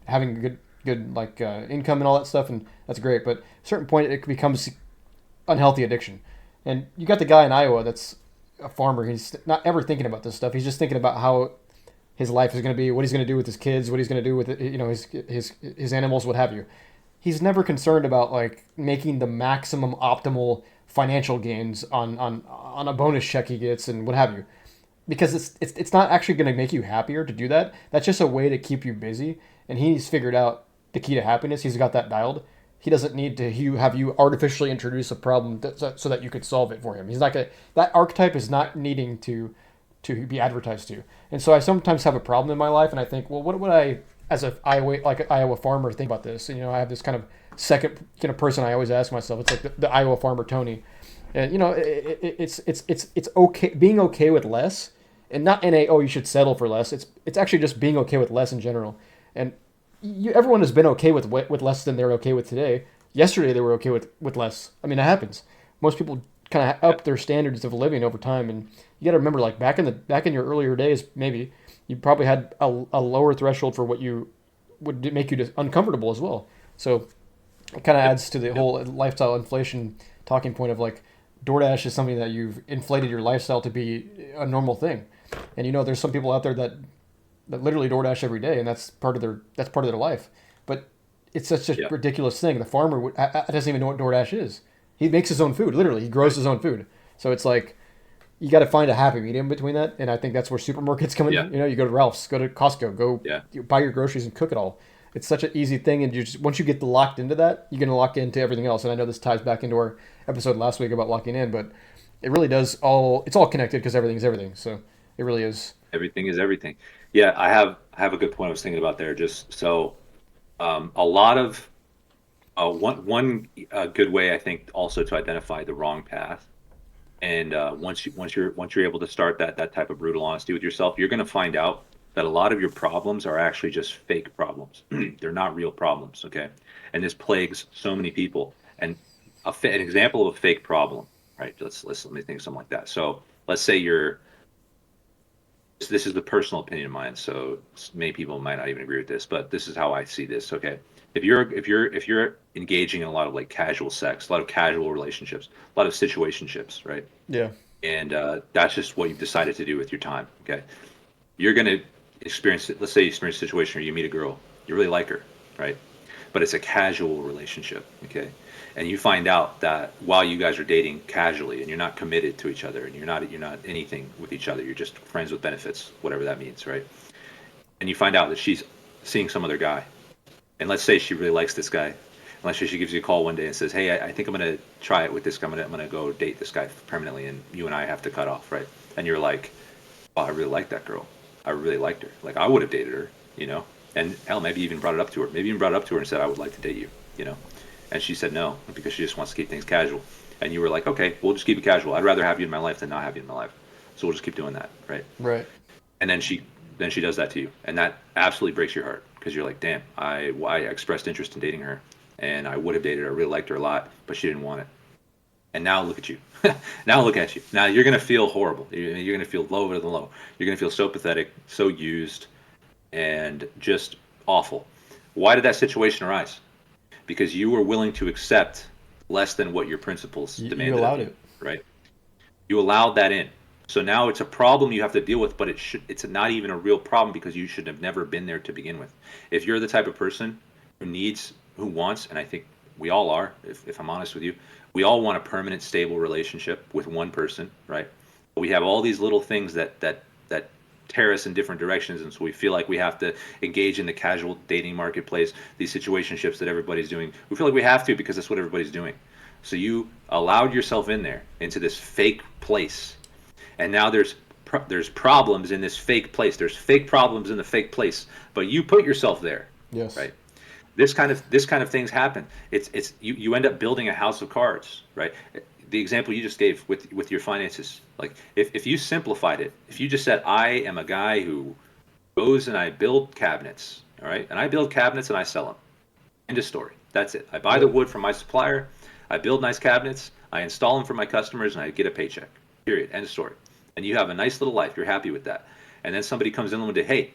A: having good income and all that stuff, and that's great, but at a certain point it becomes unhealthy addiction. And you got the guy in Iowa that's a farmer. He's not ever thinking about this stuff. He's just thinking about how his life is going to be, what he's going to do with his kids, what he's going to do with his animals, what have you. He's never concerned about like making the maximum optimal financial gains on a bonus check he gets and what have you, because it's not actually going to make you happier to do that. That's just a way to keep you busy. And he's figured out the key to happiness. He's got that dialed. He doesn't need to have you artificially introduce a problem so that you could solve it for him. He's not gonna, that archetype is not needing to be advertised to. And so I sometimes have a problem in my life, and I think, well, what would I, as an Iowa farmer, think about this? And, I have this kind of second person I always ask myself. It's like the Iowa farmer Tony, and it's okay being okay with less, and not in a you should settle for less. It's actually just being okay with less in general. And everyone has been okay with less than they're okay with today. Yesterday they were okay with less. I mean, it happens. Most people kind of up their standards of living over time, and you got to remember, like back in your earlier days, maybe you probably had a lower threshold for what you would make you uncomfortable as well. So it kind of adds to the whole lifestyle inflation talking point of like DoorDash is something that you've inflated your lifestyle to be a normal thing, and there's some people out there that literally DoorDash every day, and that's part of their life. But it's such a ridiculous thing. The farmer doesn't even know what DoorDash is. He makes his own food. Literally, he grows his own food. So it's like, you got to find a happy medium between that. And I think that's where supermarkets come in.
B: Yeah.
A: You know, you go to Ralph's, go to Costco, go
B: Yeah.
A: you buy your groceries and cook it all. It's such an easy thing, and you just once you get locked into that, you're gonna lock into everything else. And I know this ties back into our episode last week about locking in, but it really does all. It's all connected because everything's everything. So it really is.
B: Everything is everything. Yeah, I have a good point I was thinking about there. Just so a lot of one good way I think also to identify the wrong path. And once you're able to start that type of brutal honesty with yourself, you're going to find out that a lot of your problems are actually just fake problems. They're not real problems, okay? And this plagues so many people. And an example of a fake problem, right? Let me think of something like that. So let's say this is the personal opinion of mine, so many people might not even agree with this, but this is how I see this, okay? If you're engaging in a lot of like casual sex, a lot of casual relationships, a lot of situationships, right?
A: Yeah.
B: And that's just what you've decided to do with your time, okay? You're going to experience it. Let's say you experience a situation where you meet a girl, you really like her, right? But it's a casual relationship, okay? And you find out that while you guys are dating casually and you're not committed to each other and you're not anything with each other, you're just friends with benefits, whatever that means, right? And you find out that she's seeing some other guy. And let's say she really likes this guy. And let's say she gives you a call one day and says, "Hey, I think I'm gonna try it with this guy. I'm gonna go date this guy permanently, and you and I have to cut off, right?" And you're like, "Oh, I really like that girl. I really liked her. Like I would have dated her, you know." And hell, maybe even brought it up to her. Maybe even brought it up to her and said, "I would like to date you," you know. And she said no because she just wants to keep things casual. And you were like, "Okay, we'll just keep it casual. I'd rather have you in my life than not have you in my life. So we'll just keep doing that, right?"
A: Right.
B: And then she does that to you, and that absolutely breaks your heart because you're like, damn, I expressed interest in dating her, and I would have dated her. I really liked her a lot, but she didn't want it. And now look at you. Now look at you. Now you're gonna feel horrible. You're gonna feel lower than low. You're gonna feel so pathetic, so used, and just awful. Why did that situation arise? Because you were willing to accept less than what your principles demanded.
A: You allowed
B: of you,
A: it.
B: right? You allowed that in. So now it's a problem you have to deal with, but it's not even a real problem because you should have never been there to begin with. If you're the type of person who wants, and I think we all are, if I'm honest with you, we all want a permanent, stable relationship with one person, right? But we have all these little things that tear us in different directions, and so we feel like we have to engage in the casual dating marketplace, these situationships that everybody's doing. We feel like we have to because that's what everybody's doing. So you allowed yourself in there into this fake place. And now there's problems in this fake place. There's fake problems in the fake place, but you put yourself there.
A: Yes.
B: Right. This kind of things happen. It's you end up building a house of cards, right? The example you just gave with your finances, like if you simplified it, if you just said, I am a guy who goes and I build cabinets, all right, and I build cabinets and I sell them. End of story. That's it. I buy the wood from my supplier, I build nice cabinets, I install them for my customers, and I get a paycheck. Period. End of story. And you have a nice little life. You're happy with that. And then somebody comes in one day, hey,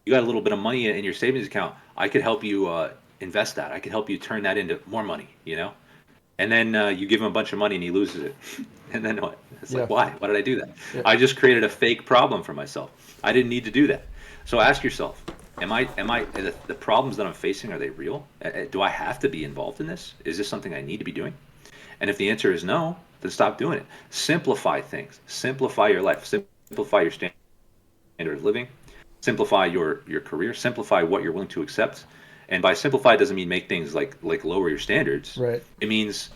B: you got a little bit of money in your savings account. I could help you invest that. I could help you turn that into more money, you know? And then you give him a bunch of money and he loses it. And then what? It's like, why? Why did I do that?
A: Yeah.
B: I just created a fake problem for myself. I didn't need to do that. So ask yourself, the problems that I'm facing, are they real? Do I have to be involved in this? Is this something I need to be doing? And if the answer is no, then stop doing it. Simplify things. Simplify your life. Simplify your standard of living. Simplify your career. Simplify what you're willing to accept. And by simplify, it doesn't mean make things like lower your standards.
A: Right.
B: It means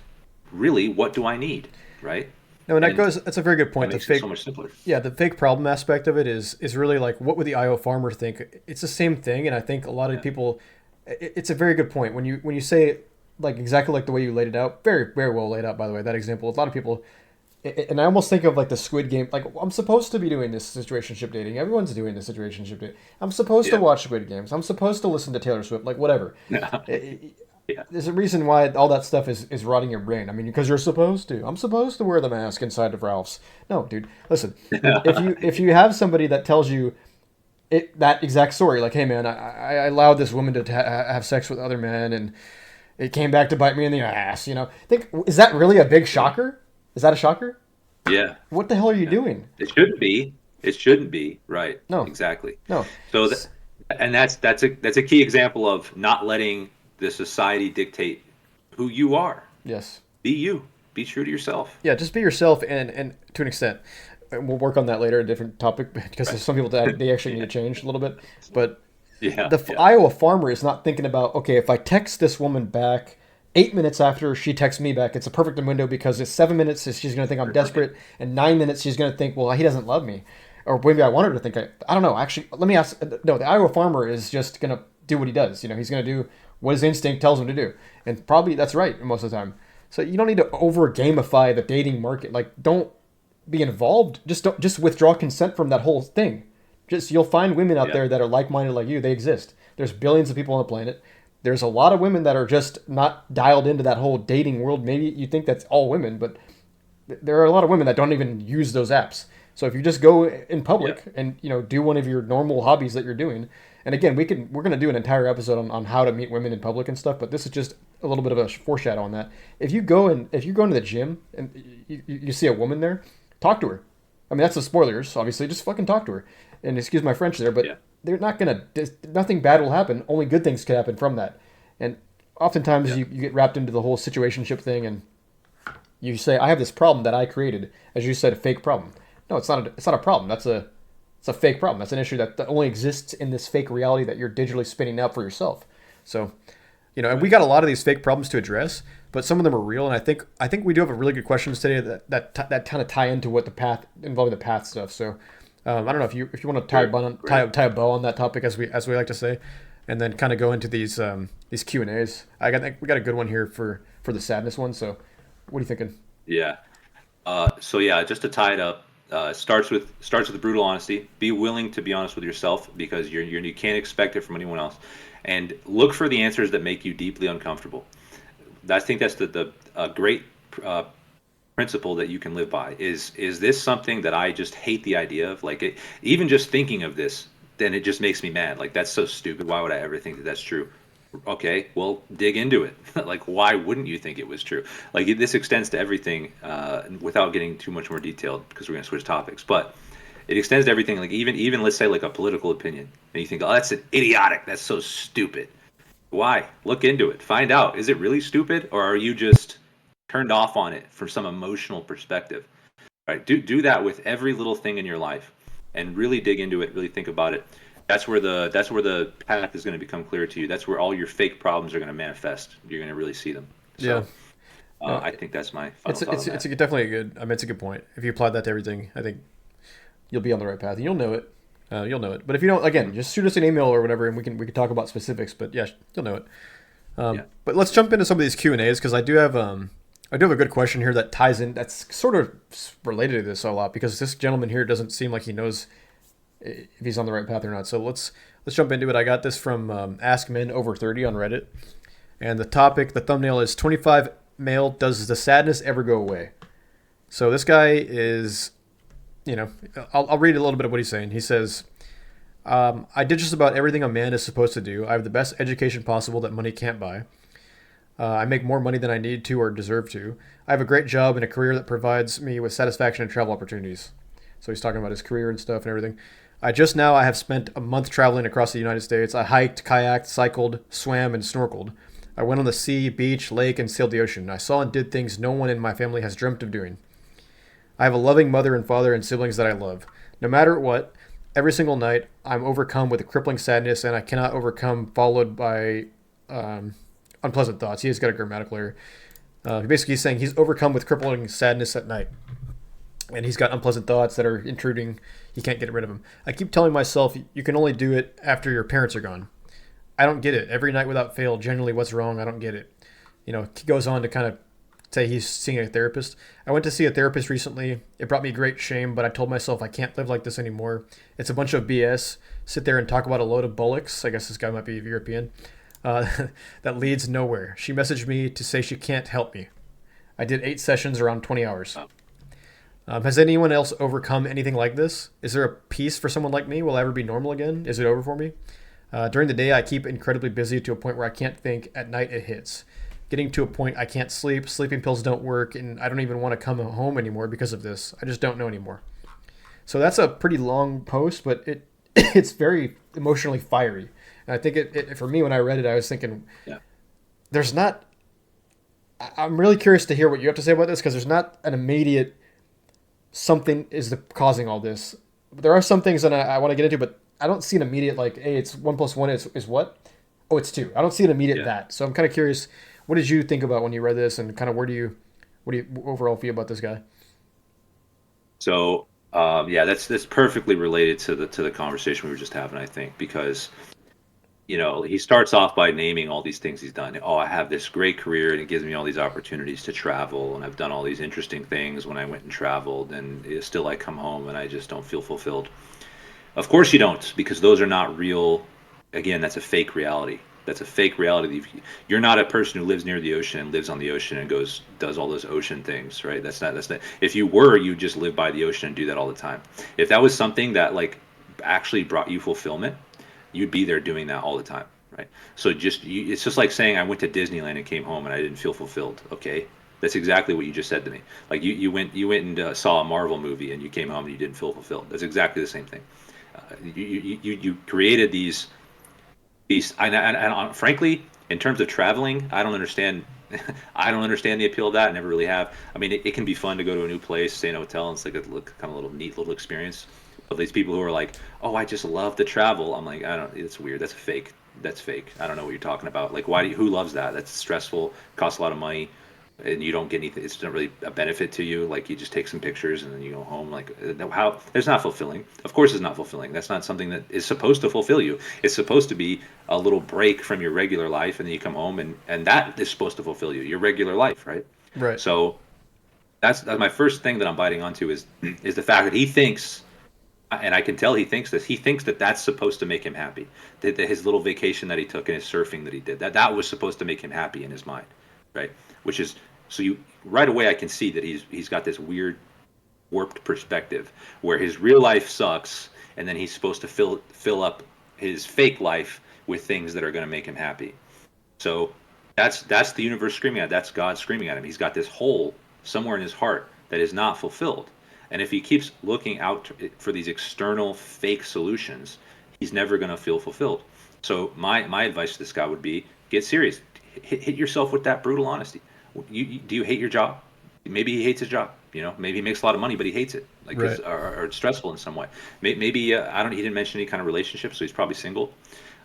B: really, what do I need, right?
A: No, and that's a very good point.
B: That makes
A: The
B: it
A: fake,
B: so much simpler.
A: yeah, the fake problem aspect of it is really like, what would the Iowa farmer think? It's the same thing, and I think a lot of people. It's a very good point when you say like exactly like the way you laid it out. Very very well laid out, by the way. That example. A lot of people. And I almost think of like the Squid Game. Like, I'm supposed to be doing this situationship dating. Everyone's doing this situationship dating. I'm supposed to watch Squid Games. I'm supposed to listen to Taylor Swift. Like, whatever.
B: Yeah.
A: There's a reason why all that stuff is rotting your brain. I mean, because you're supposed to. I'm supposed to wear the mask inside of Ralph's. No, dude. Listen, if you have somebody that tells you that exact story, like, hey man, I allowed this woman to have sex with other men, and it came back to bite me in the ass. You know, is that really a big shocker? Is that a shocker?
B: Yeah.
A: What the hell are you doing?
B: It shouldn't be. It shouldn't be. Right.
A: No.
B: Exactly.
A: No.
B: So that's a key example of not letting the society dictate who you are.
A: Yes.
B: Be you. Be true to yourself.
A: Yeah, just be yourself, and to an extent. and we'll work on that later, a different topic, because
B: Right.
A: there's some people that they actually need
B: Yeah.
A: to change a little bit. But
B: Yeah.
A: the
B: Yeah.
A: Iowa farmer is not thinking about, okay, if I text this woman back 8 minutes after she texts me back, it's a perfect window because it's 7 minutes, she's going to think I'm
B: Right.
A: desperate, and 9 minutes she's going to think, well, he doesn't love me, or maybe I want her to think I don't know. Actually, let me ask. No, the Iowa farmer is just going to do what he does. He's going to do what his instinct tells him to do, and probably that's right most of the time. So you don't need to over gamify the dating market. Like, don't be involved. Just withdraw consent from that whole thing. Just you'll find women out
B: Yeah.
A: there that are like-minded like you. They exist. There's billions of people on the planet. There's a lot of women that are just not dialed into that whole dating world. Maybe you think that's all women, but there are a lot of women that don't even use those apps. So if you just go in
B: Yeah.
A: public and do one of your normal hobbies that you're doing, and again we're gonna do an entire episode on how to meet women in public and stuff, but this is just a little bit of a foreshadow on that. If you go into the gym and you see a woman there, talk to her. I mean that's the spoilers, obviously. Just fucking talk to her. And excuse my French there,
B: Yeah.
A: but they're not gonna. Nothing bad will happen. Only good things can happen from that. And oftentimes
B: Yeah.
A: you get wrapped into the whole situationship thing and you say, I have this problem that I created, as you said, a fake problem. No, it's not a problem. It's a fake problem. That's an issue that only exists in this fake reality that you're digitally spinning out for yourself. So, and we
B: Right.
A: got a lot of these fake problems to address, but some of them are real. And I think we do have a really good questions today that kind of tie into what the path involving the path stuff. So, I don't know if you want to tie a
B: Great.
A: bow on,
B: Great.
A: tie a bow on that topic as we like to say, and then kind of go into these Q&As. We got a good one here for the sadness one. So, what are you thinking?
B: Yeah. So yeah, just to tie it up, starts with brutal honesty. Be willing to be honest with yourself because you can't expect it from anyone else, and look for the answers that make you deeply uncomfortable. I think that's the great uh, principle that you can live by. Is this something that I just hate the idea of? Like even just thinking of this, then it just makes me mad. Like that's so stupid. Why would I ever think that that's true? Okay, well, dig into it. Like, why wouldn't you think it was true? Like, this extends to everything without getting too much more detailed because we're going to switch topics. But it extends to everything. Like, even let's say like a political opinion, and you think, oh, that's an idiotic. That's so stupid. Why? Look into it. Find out. Is it really stupid, or are you just turned off on it from some emotional perspective? Right? Do that with every little thing in your life, and really dig into it. Really think about it. That's where the path is going to become clear to you. That's where all your fake problems are going to manifest. You're going to really see them.
A: Yeah.
B: So
A: No,
B: I think that's my final
A: it's
B: thought on
A: it's
B: that.
A: definitely a good. I mean, it's a good point. If you apply that to everything, I think you'll be on the right path. And you'll know it. You'll know it. But if you don't, again, just shoot us an email or whatever, and we can talk about specifics. But yeah, you'll know it.
B: Yeah.
A: But let's jump into some of these Q&As because I do have a good question here that ties in. That's sort of related to this a lot because this gentleman here doesn't seem like he knows if he's on the right path or not. So let's jump into it. I got this from Ask Men Over 30 on Reddit, and the thumbnail is 25 male. Does the sadness ever go away? So this guy is, I'll read a little bit of what he's saying. He says, I did just about everything a man is supposed to do. I have the best education possible that money can't buy. I make more money than I need to or deserve to. I have a great job and a career that provides me with satisfaction and travel opportunities. So he's talking about his career and stuff and everything. I have spent a month traveling across the United States. I hiked, kayaked, cycled, swam, and snorkeled. I went on the sea, beach, lake, and sailed the ocean. I saw and did things no one in my family has dreamt of doing. I have a loving mother and father and siblings that I love. No matter what, every single night I'm overcome with a crippling sadness and I cannot overcome, followed by unpleasant thoughts. He has got a grammatical error. Basically, he's saying he's overcome with crippling sadness at night. And he's got unpleasant thoughts that are intruding. He can't get rid of them. I keep telling myself, you can only do it after your parents are gone. I don't get it. Every night without fail, generally what's wrong, I don't get it. He goes on to kind of say he's seeing a therapist. I went to see a therapist recently. It brought me great shame, but I told myself I can't live like this anymore. It's a bunch of BS. Sit there and talk about a load of bullocks. I guess this guy might be European. That leads nowhere. She messaged me to say she can't help me. I did 8 sessions around 20 hours. Has anyone else overcome anything like this? Is there a peace for someone like me? Will I ever be normal again? Is it over for me? During the day, I keep incredibly busy to a point where I can't think. At night, it hits. Getting to a point I can't sleep. Sleeping pills don't work, and I don't even want to come home anymore because of this. I just don't know anymore. So that's a pretty long post, but it's very emotionally fiery. And I think it for me when I read it, I was thinking,
B: Yeah.
A: there's not. I'm really curious to hear what you have to say about this because there's not an immediate something is causing all this. There are some things that I want to get into, but I don't see an immediate like, hey, it's 1 plus 1 is what? Oh, it's two. I don't see an immediate
B: Yeah.
A: that. So I'm kind of curious, what did you think about when you read this, and kind of what do you overall feel about this guy?
B: So yeah, that's perfectly related to the conversation we were just having, I think, because he starts off by naming all these things he's done. Oh, I have this great career and it gives me all these opportunities to travel, and I've done all these interesting things when I went and traveled, and still I come home and I just don't feel fulfilled. Of course you don't, because those are not real. Again, that's a fake reality. That's a fake reality. You're not a person who lives near the ocean and lives on the ocean and does all those ocean things, right? That's not. If you were, you just live by the ocean and do that all the time. If that was something that like actually brought you fulfillment, you'd be there doing that all the time, right? So it's just like saying I went to Disneyland and came home and I didn't feel fulfilled. Okay, that's exactly what you just said to me. Like you went and saw a Marvel movie and you came home and you didn't feel fulfilled. That's exactly the same thing. You created these and frankly, in terms of traveling, I don't understand. I don't understand the appeal of that. I never really have. I mean, it can be fun to go to a new place, stay in a hotel, and it's like a kind of little neat little experience. But these people who are like, "Oh, I just love to travel," I'm like, I don't. It's weird. That's fake. That's fake. I don't know what you're talking about. Like, who loves that? That's stressful. Costs a lot of money, and you don't get anything. It's not really a benefit to you. Like, you just take some pictures and then you go home. Like, how? It's not fulfilling. Of course, it's not fulfilling. That's not something that is supposed to fulfill you. It's supposed to be a little break from your regular life, and then you come home, and that is supposed to fulfill you, your regular life, right?
A: Right.
B: So that's my first thing that I'm biting onto is the fact that he thinks, and I can tell he thinks this. He thinks that that's supposed to make him happy. That his little vacation that he took and his surfing that he did, that was supposed to make him happy in his mind, right? Which is, so you right away I can see that he's got this weird warped perspective where his real life sucks, and then he's supposed to fill up his fake life with things that are going to make him happy. So that's the universe screaming at. That's God screaming at him. He's got this hole somewhere in his heart that is not fulfilled. And if he keeps looking out for these external fake solutions, he's never going to feel fulfilled. So my advice to this guy would be get serious. Hit yourself with that brutal honesty. Do you hate your job? Maybe he hates his job. Maybe he makes a lot of money, but he hates it. Like,
A: Right.
B: or it's stressful in some way. Maybe I don't. He didn't mention any kind of relationship, so he's probably single.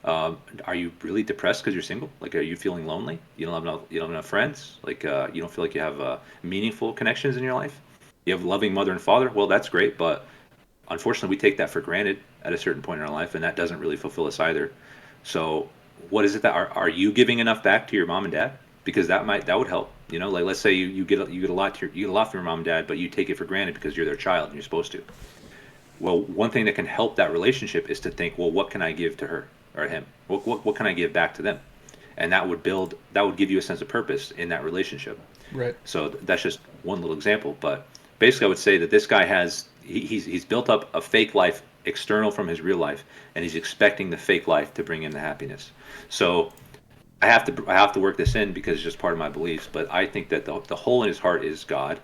B: Are you really depressed because you're single? Like, are you feeling lonely? You don't have enough friends. Like, you don't feel like you have meaningful connections in your life. You have a loving mother and father. Well, that's great, but unfortunately, we take that for granted at a certain point in our life, and that doesn't really fulfill us either. So, what is it that are you giving enough back to your mom and dad? Because that would help. Like, let's say you get a lot you get a lot from your mom and dad, but you take it for granted because you're their child and you're supposed to. Well, one thing that can help that relationship is to think, well, what can I give to her or him? What can I give back to them? And that would give you a sense of purpose in that relationship.
A: Right.
B: So that's just one little example, but basically I would say that this guy he's built up a fake life external from his real life, and he's expecting the fake life to bring him the happiness. So I have to work this in because it's just part of my beliefs, but I think that the hole in his heart is God,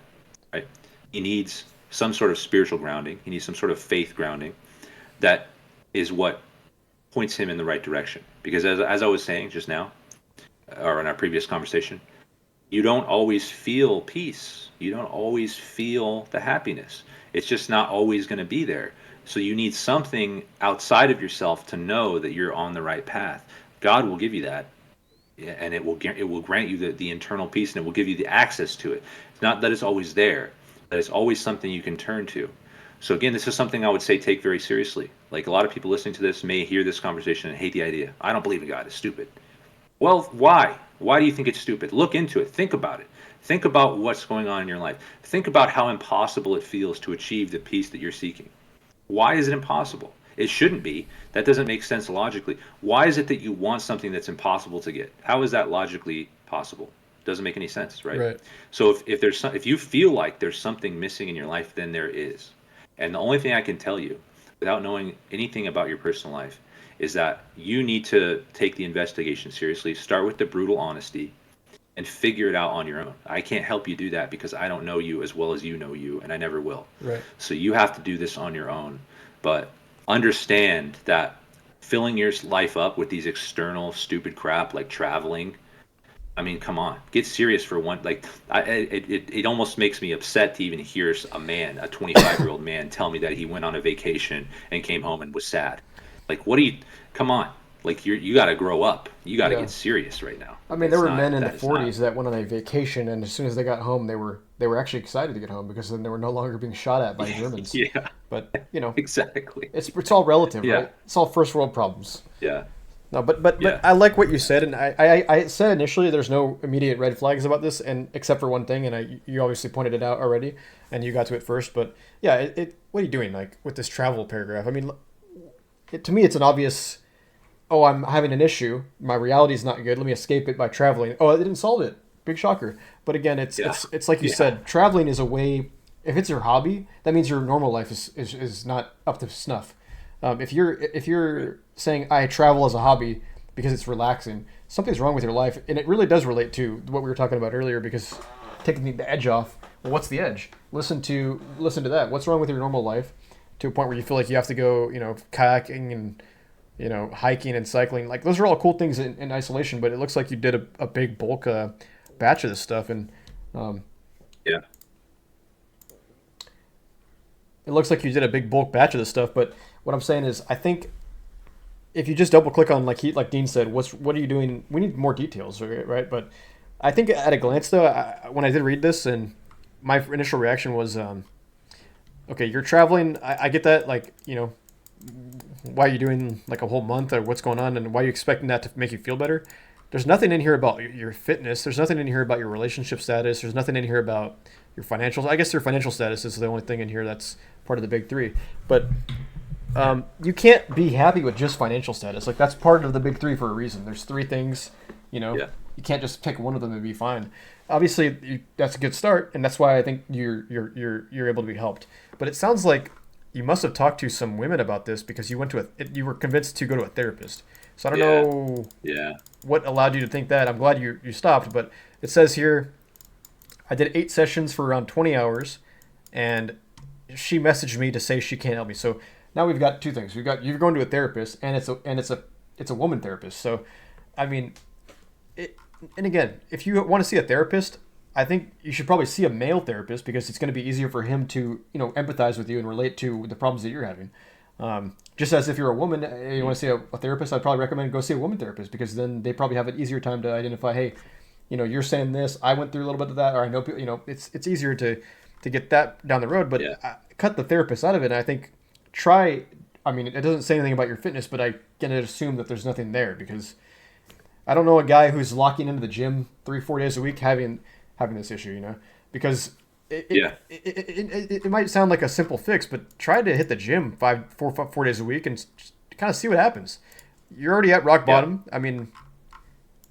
B: right? He needs some sort of spiritual grounding. He needs some sort of faith grounding. That is what points him in the right direction. Because as I was saying just now, or in our previous conversation, you don't always feel peace. You don't always feel the happiness. It's just not always going to be there. So you need something outside of yourself to know that you're on the right path. God will give you that, and it will grant you the internal peace, and it will give you the access to it. It's not that it's always there, that it's always something you can turn to. So again, this is something I would say take very seriously. Like, a lot of people listening to this may hear this conversation and hate the idea. I don't believe in God. It's stupid. Well, why? Why do you think it's stupid? Look into it. Think about it. Think about what's going on in your life. Think about how impossible it feels to achieve the peace that you're seeking. Why is it impossible? It shouldn't be. That doesn't make sense logically. Why is it that you want something that's impossible to get? How is that logically possible? Doesn't make any sense, right?
A: Right.
B: So if you feel like there's something missing in your life, then there is. And the only thing I can tell you, without knowing anything about your personal life, is that you need to take the investigation seriously. Start with the brutal honesty and figure it out on your own. I can't help you do that because I don't know you as well as you know you, and I never will.
A: Right.
B: So you have to do this on your own. But understand that filling your life up with these external stupid crap like traveling, I mean, come on, get serious for one. Like, it almost makes me upset to even hear a man, a 25-year-old man, tell me that he went on a vacation and came home and was sad. Like, what do you? Come on, like you got to grow up. You got to
A: Yeah.
B: get serious right now.
A: I mean, there
B: It's
A: were
B: not
A: men in the
B: that. It's not.
A: 40s that went on a vacation, and as soon as they got home, they were actually excited to get home because then they were no longer being shot at by Germans.
B: Yeah,
A: But you know,
B: exactly.
A: it's all relative,
B: Yeah,
A: right? It's all first world problems.
B: yeah,
A: No, but
B: yeah,
A: I like what you said, and I said initially there's no immediate red flags about this, and except for one thing, and you obviously pointed it out already, and you got to it first, but yeah, what are you doing like with this travel paragraph? I mean, to me it's an obvious. Oh, I'm having an issue. My reality is not good. Let me escape it by traveling. Oh, it didn't solve it. Big shocker. But again,
B: yeah,
A: it's like you
B: yeah.
A: said, traveling is a way. If it's your hobby, that means your normal life is not up to snuff. If you're saying I travel as a hobby because it's relaxing, something's wrong with your life, and it really does relate to what we were talking about earlier. Because taking the edge off. Well, what's the edge? Listen to that. What's wrong with your normal life? To a point where you feel like you have to go, kayaking and hiking and cycling. Like those are all cool things in isolation, but it looks like you did a big bulk batch of this stuff, and um,
B: Yeah.
A: it looks like you did a big bulk batch of this stuff. But what I'm saying is, I think if you just double click on like Dean said, what are you doing? We need more details, right? But I think at a glance, though, when I did read this, and my initial reaction was, okay, you're traveling. I get that, like why are you doing like a whole month or what's going on and why are you expecting that to make you feel better. There's nothing in here about your fitness. There's nothing in here about your relationship status. There's nothing in here about your financial. I guess your financial status is the only thing in here that's part of the big three. But you can't be happy with just financial status. Like that's part of the big three for a reason. There's three things. you know
B: Yeah.
A: you can't just pick one of them and be fine. Obviously that's a good start, and that's why I think you're able to be helped. But it sounds like you must have talked to some women about this because you were convinced to go to a therapist. So I don't
B: Yeah.
A: know
B: Yeah.
A: what allowed you to think that. I'm glad you stopped, but it says here I did 8 sessions for around 20 hours, and she messaged me to say she can't help me. So now we've got two things. You're going to a therapist, and it's a woman therapist. So, I mean, and again, if you want to see a therapist, I think you should probably see a male therapist because it's going to be easier for him to empathize with you and relate to the problems that you're having. Just as if you're a woman, you want to see a therapist, I'd probably recommend go see a woman therapist because then they probably have an easier time to identify, hey, you're saying this, I went through a little bit of that, or I know people, it's easier to get that down the road. But
B: Yeah.
A: cut the therapist out of it, and I think try. I mean, it doesn't say anything about your fitness, but I can assume that there's nothing there because I don't know a guy who's locking into the gym 3-4 days a week having this issue, because it,
B: Yeah.
A: it might sound like a simple fix, but try to hit the gym 4 days a week and just kind of see what happens. You're already at rock
B: Yeah.
A: bottom. I mean,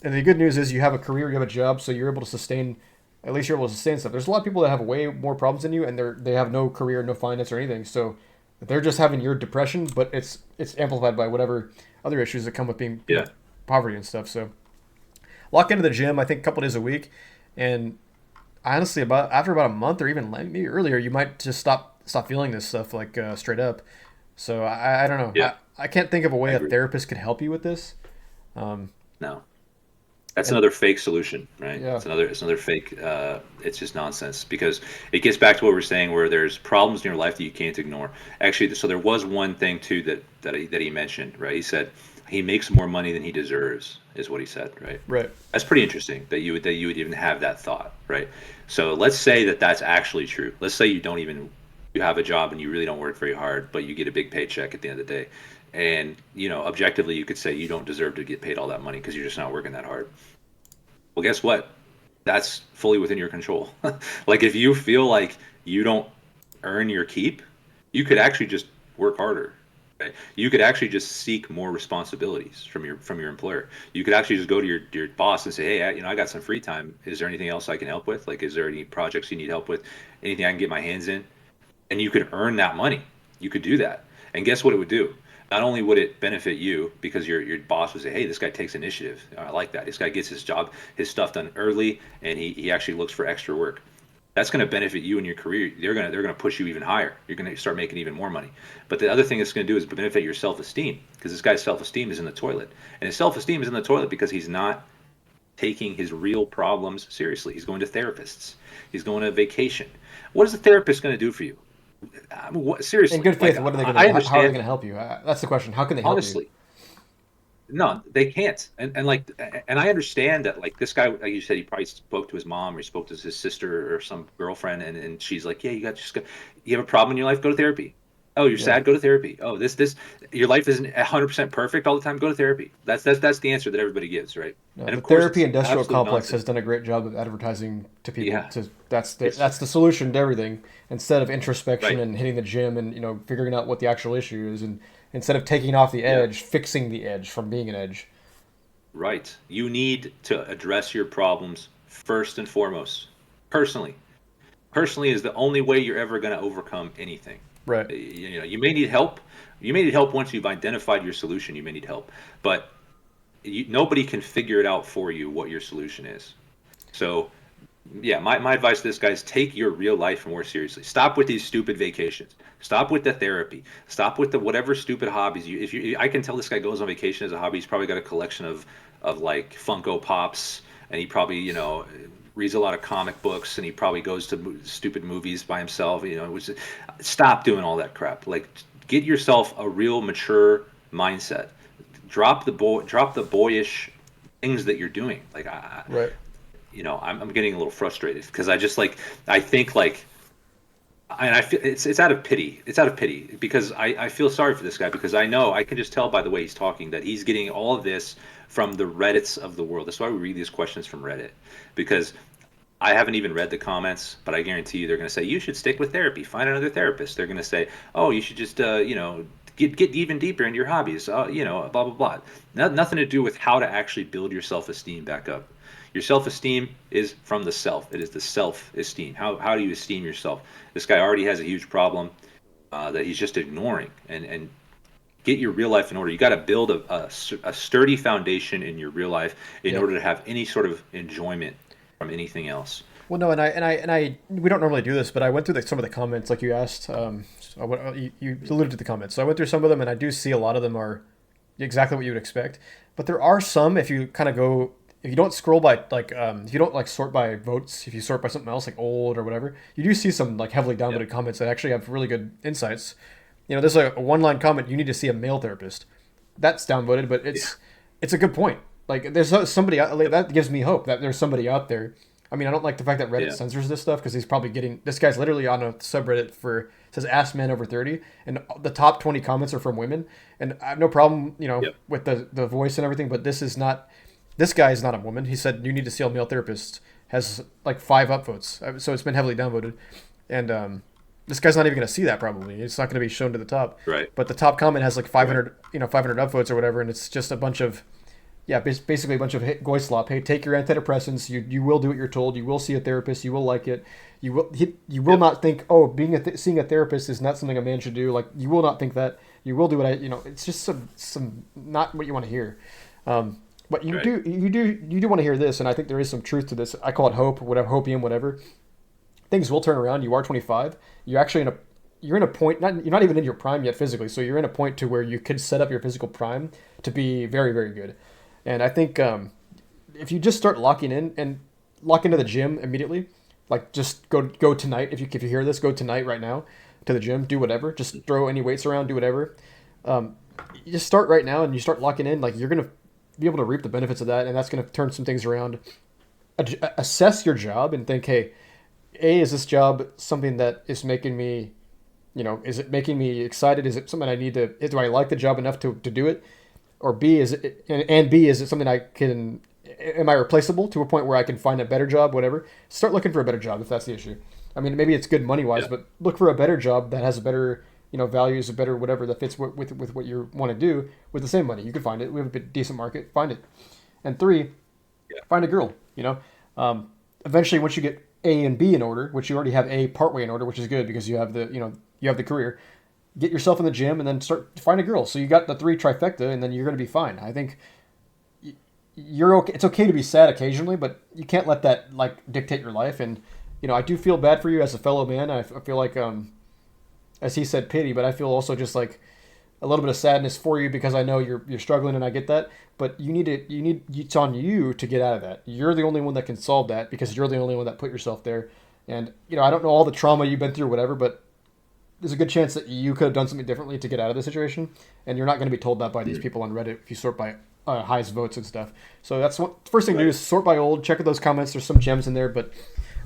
A: and the good news is you have a career, you have a job, so you're able to sustain. At least you're able to sustain stuff. There's a lot of people that have way more problems than you, and they have no career, no finance, or anything. So they're just having your depression, but it's amplified by whatever other issues that come with being
B: Yeah.
A: poverty and stuff. So lock into the gym. I think a couple days a week, and honestly, after about a month or even maybe earlier, you might just stop feeling this stuff like straight up. So I don't know.
B: Yeah.
A: I can't think of a
B: I
A: way a
B: agree.
A: therapist could help you with this.
B: No. That's
A: And
B: another fake solution, right?
A: yeah,
B: It's another fake. It's just nonsense because it gets back to what we're saying, where there's problems in your life that you can't ignore. Actually, so there was one thing too that he mentioned, right? He said he makes more money than he deserves, is what he said, right?
A: right.
B: That's pretty interesting that you would even have that thought, right? So let's say that that's actually true. Let's say you have a job and you really don't work very hard, but you get a big paycheck at the end of the day. And objectively, you could say you don't deserve to get paid all that money because you're just not working that hard. Well, guess what? That's fully within your control. Like if you feel like you don't earn your keep, you could actually just work harder. Right? You could actually just seek more responsibilities from your employer. You could actually just go to your boss and say, "Hey, I got some free time. Is there anything else I can help with? Like, is there any projects you need help with? Anything I can get my hands in?" And you could earn that money. You could do that. And guess what it would do? Not only would it benefit you because your boss would say, "Hey, this guy takes initiative. I like that. This guy gets his stuff done early, and he actually looks for extra work." That's going to benefit you in your career. They're going to push you even higher. You're going to start making even more money. But the other thing it's going to do is benefit your self-esteem because this guy's self-esteem is in the toilet, and his self-esteem is in the toilet because he's not taking his real problems seriously. He's going to therapists. He's going to vacation. What is a therapist going to do for you? I mean,
A: In
B: seriously,
A: good faith, what are they going
B: I
A: to? How are they
B: understand.
A: going to help you? That's the question. How can they help you?
B: Honestly, no, they can't. And like, and I understand that, like, this guy, like you said, he probably spoke to his mom, or he spoke to his sister or some girlfriend, and she's like, yeah, you have a problem in your life, go to therapy. Oh, you're
A: Yeah.
B: sad, go to therapy. Oh, your life isn't 100% perfect all the time, go to therapy. That's the answer that everybody gives, right?
A: No,
B: And
A: the
B: of course
A: therapy
B: it's
A: industrial
B: absolute
A: complex has
B: nonsense.
A: done a great job of advertising to people.
B: Yeah,
A: To
B: it's
A: that's the solution to everything. Instead of introspection
B: right.
A: and hitting the gym and figuring out what the actual issue is, and instead of taking off the
B: Yeah,
A: edge, fixing the edge from being an edge.
B: right. You need to address your problems first and foremost. Personally, personally is the only way you're ever going to overcome anything.
A: Right.
B: You may need help. You may need help once you've identified your solution. You may need help, but nobody can figure it out for you what your solution is. So, yeah, my advice to this guy is take your real life more seriously. Stop with these stupid vacations. Stop with the therapy. Stop with the whatever stupid hobbies you. If you, I can tell this guy goes on vacation as a hobby. He's probably got a collection of like Funko Pops, and he probably reads a lot of comic books, and he probably goes to stupid movies by himself. Stop doing all that crap. Like, get yourself a real mature mindset. Drop the boyish things that you're doing. Like,
A: Right.
B: I'm getting a little frustrated because I just like I think like and I feel it's out of pity. It's out of pity because I feel sorry for this guy because I know I can just tell by the way he's talking that he's getting all of this from the Reddits of the world. That's why we read these questions from Reddit, because I haven't even read the comments, but I guarantee you they're going to say you should stick with therapy, find another therapist. They're going to say, oh, you should just get even deeper into your hobbies, blah blah blah. Nothing to do with how to actually build your self-esteem back up. Your self-esteem is from the self. It is the self-esteem. How do you esteem yourself? This guy already has a huge problem that he's just ignoring. And get your real life in order. You got to build a sturdy foundation in your real life in
A: Yep.
B: order to have any sort of enjoyment from anything else.
A: Well, no, we don't normally do this, but I went through some of the comments like you asked. So you alluded to the comments, so I went through some of them, and I do see a lot of them are exactly what you would expect. But there are some, if you kind of go, if you don't scroll by like, if you don't like sort by votes, if you sort by something else like old or whatever, you do see some like heavily
B: Yep.
A: downvoted comments that actually have really good insights. There's a one line comment: "You need to see a male therapist." That's downvoted, but
B: Yeah.
A: it's a good point. Like there's somebody out, like,
B: Yep.
A: that gives me hope that there's somebody out there. I mean, I don't like the fact that Reddit
B: Yeah.
A: censors this stuff because he's probably getting this guy's literally on a subreddit for it says ask men over 30 and the top 20 comments are from women, and I have no problem
B: Yep.
A: with the voice and everything, but this guy is not a woman. He said you need to see a male therapist, has like 5 upvotes, so it's been heavily downvoted, and this guy's not even going to see that probably. It's not going to be shown to the top,
B: Right.
A: but the top comment has like
B: Right.
A: 500 500 upvotes or whatever, and it's just a bunch of basically a bunch of goislop. Hey, take your antidepressants. You will do what you're told. You will see a therapist. You will like it. You will
B: Yep.
A: not think, oh, seeing a therapist is not something a man should do. Like you will not think that. You will do what I. It's just some not what you want to hear. But
B: Right.
A: you do want to hear this, and I think there is some truth to this. I call it hope, whatever, hopium, whatever. Things will turn around. You are 25. You're in a point. You're not even in your prime yet physically. So you're in a point to where you could set up your physical prime to be very very good. And I think if you just start locking in and lock into the gym immediately, like just go tonight. If you hear this, go tonight right now to the gym. Do whatever. Just throw any weights around. Do whatever. You just start right now and you start locking in. Like you're gonna be able to reap the benefits of that, and that's gonna turn some things around. Assess your job and think, hey, is this job something that is making me, is it making me excited? Is it something I need to? Do I like the job enough to do it? Or B, is it and B, is it something I can? Am I replaceable to a point where I can find a better job? Whatever. Start looking for a better job if that's the issue. I mean, maybe it's good money wise,
B: Yeah.
A: but look for a better job that has a better, values, a better whatever that fits with what you want to do with the same money. You can find it. We have a decent market. Find it. And 3,
B: Yeah.
A: find a girl. Eventually, once you get A and B in order, which you already have A partway in order, which is good because you have the career. Get yourself in the gym and then start to find a girl. So you got the 3 trifecta, and then you're going to be fine. I think you're okay. It's okay to be sad occasionally, but you can't let that like dictate your life. And I do feel bad for you as a fellow man. I feel like as he said, pity, but I feel also just like a little bit of sadness for you because I know you're struggling and I get that. But it's on you to get out of that. You're the only one that can solve that because you're the only one that put yourself there. And I don't know all the trauma you've been through, whatever, but there's a good chance that you could have done something differently to get out of the situation, and you're not going to be told that by these people on Reddit if you sort by highest votes and stuff. So that's what first thing to do is sort by old. Check out those comments. There's some gems in there, but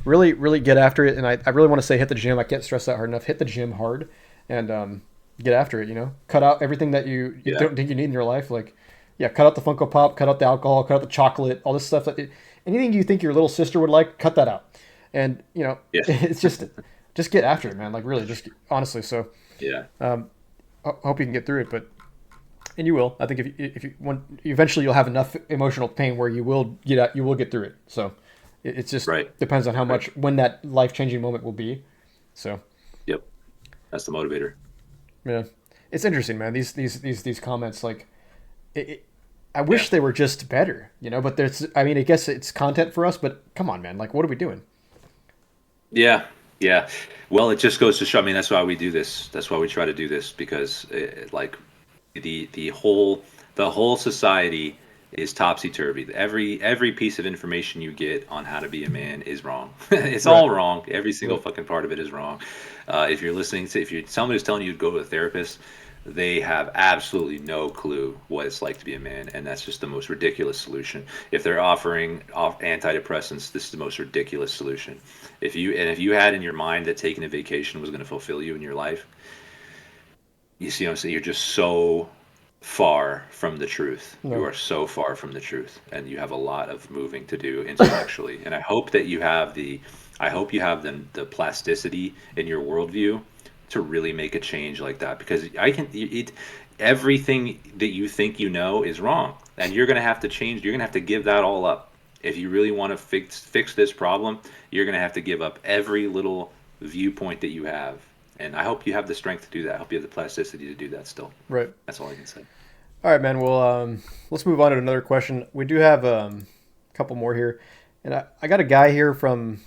A: really, really get after it. And I really want to say hit the gym. I can't stress that hard enough. Hit the gym hard and get after it. Cut out everything that you don't think you need in your life. Like, yeah, cut out the Funko Pop, cut out the alcohol, cut out the chocolate, all this stuff. Anything you think your little sister would like, cut that out. And it's just get after it, man. Like really, just honestly. So
B: Yeah.
A: Hope you can get through it, and you will. I think if you want, eventually you'll have enough emotional pain where you will get through it. So it just depends on how much when that life changing moment will be. So.
B: Yep. That's the motivator.
A: Yeah, it's interesting, man. These comments, like, I wish they were just better, But I guess it's content for us. But come on, man. Like, what are we doing?
B: Yeah. Yeah. Well, it just goes to show. I mean, that's why we do this. That's why we try to do this because, the whole society is topsy turvy. Every piece of information you get on how to be a man is wrong. It's all wrong. Every single fucking part of it is wrong. If somebody's telling you to go to a therapist, they have absolutely no clue what it's like to be a man, and that's just the most ridiculous solution. If they're offering antidepressants, this is the most ridiculous solution. If you had in your mind that taking a vacation was going to fulfill you in your life, you see what I'm saying? You're just so far from the truth. No. You are so far from the truth, and you have a lot of moving to do intellectually. And I hope that you have the plasticity in your worldview to really make a change like that, because everything that you think is wrong, and you're going to have to change. You're going to have to give that all up if you really want to fix this problem. You're going to have to give up every little viewpoint that you have, and I hope you have the strength to do that. I hope you have the plasticity to do that still.
A: Right.
B: That's all I can say.
A: All right, man. Well, let's move on to another question. We do have a couple more here, and I got a guy here from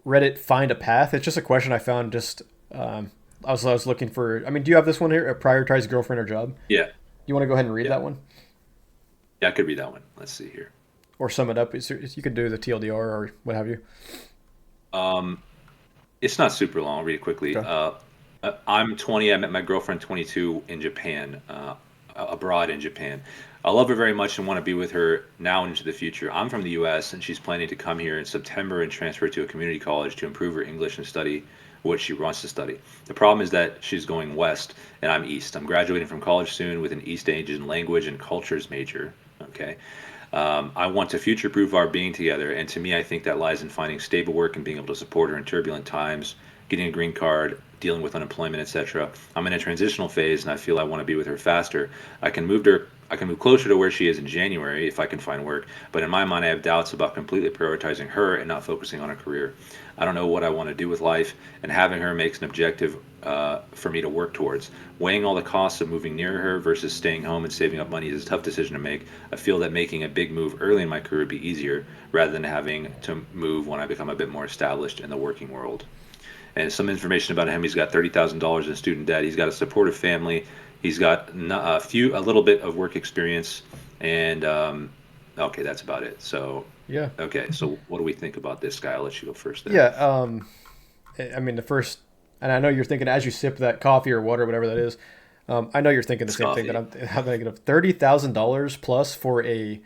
A: Reddit. Find a path. It's just a question I found just. I was looking for. I mean, do you have this one here? Prioritize girlfriend or job?
B: Yeah.
A: You want to go ahead and read that one?
B: Yeah, I could read that one. Let's see here.
A: Or sum it up. You could do the TLDR or what have you.
B: It's not super long. I'll read it quickly.
A: Okay.
B: I'm 20. I met my girlfriend 22 in Japan, abroad in Japan. I love her very much and want to be with her now and into the future. I'm from the U.S. and she's planning to come here in September and transfer to a community college to improve her English and study what she wants to study. The problem is that she's going west and I'm east. I'm graduating from college soon with an East Asian language and cultures major. Okay. I want to future-proof our being together, and to me, I think that lies in finding stable work and being able to support her in turbulent times, getting a green card, dealing with unemployment, etc. I'm in a transitional phase, and I feel I want to be with her faster. I can move closer to where she is in January if I can find work, but in my mind, I have doubts about completely prioritizing her and not focusing on a career. I don't know what I want to do with life, and having her makes an objective for me to work towards. Weighing all the costs of moving near her versus staying home and saving up money is a tough decision to make. I feel that making a big move early in my career would be easier rather than having to move when I become a bit more established in the working world. And some information about him: he's got $30,000 in student debt. He's got a supportive family. He's got a little bit of work experience, and okay, that's about it. So
A: yeah.
B: Okay, so what do we think about this guy? I'll let you go first there.
A: Yeah. I mean, the first, and I know you're thinking as you sip that coffee or water, whatever that is. I know you're thinking the same thing that I'm thinking of. $30,000 plus for a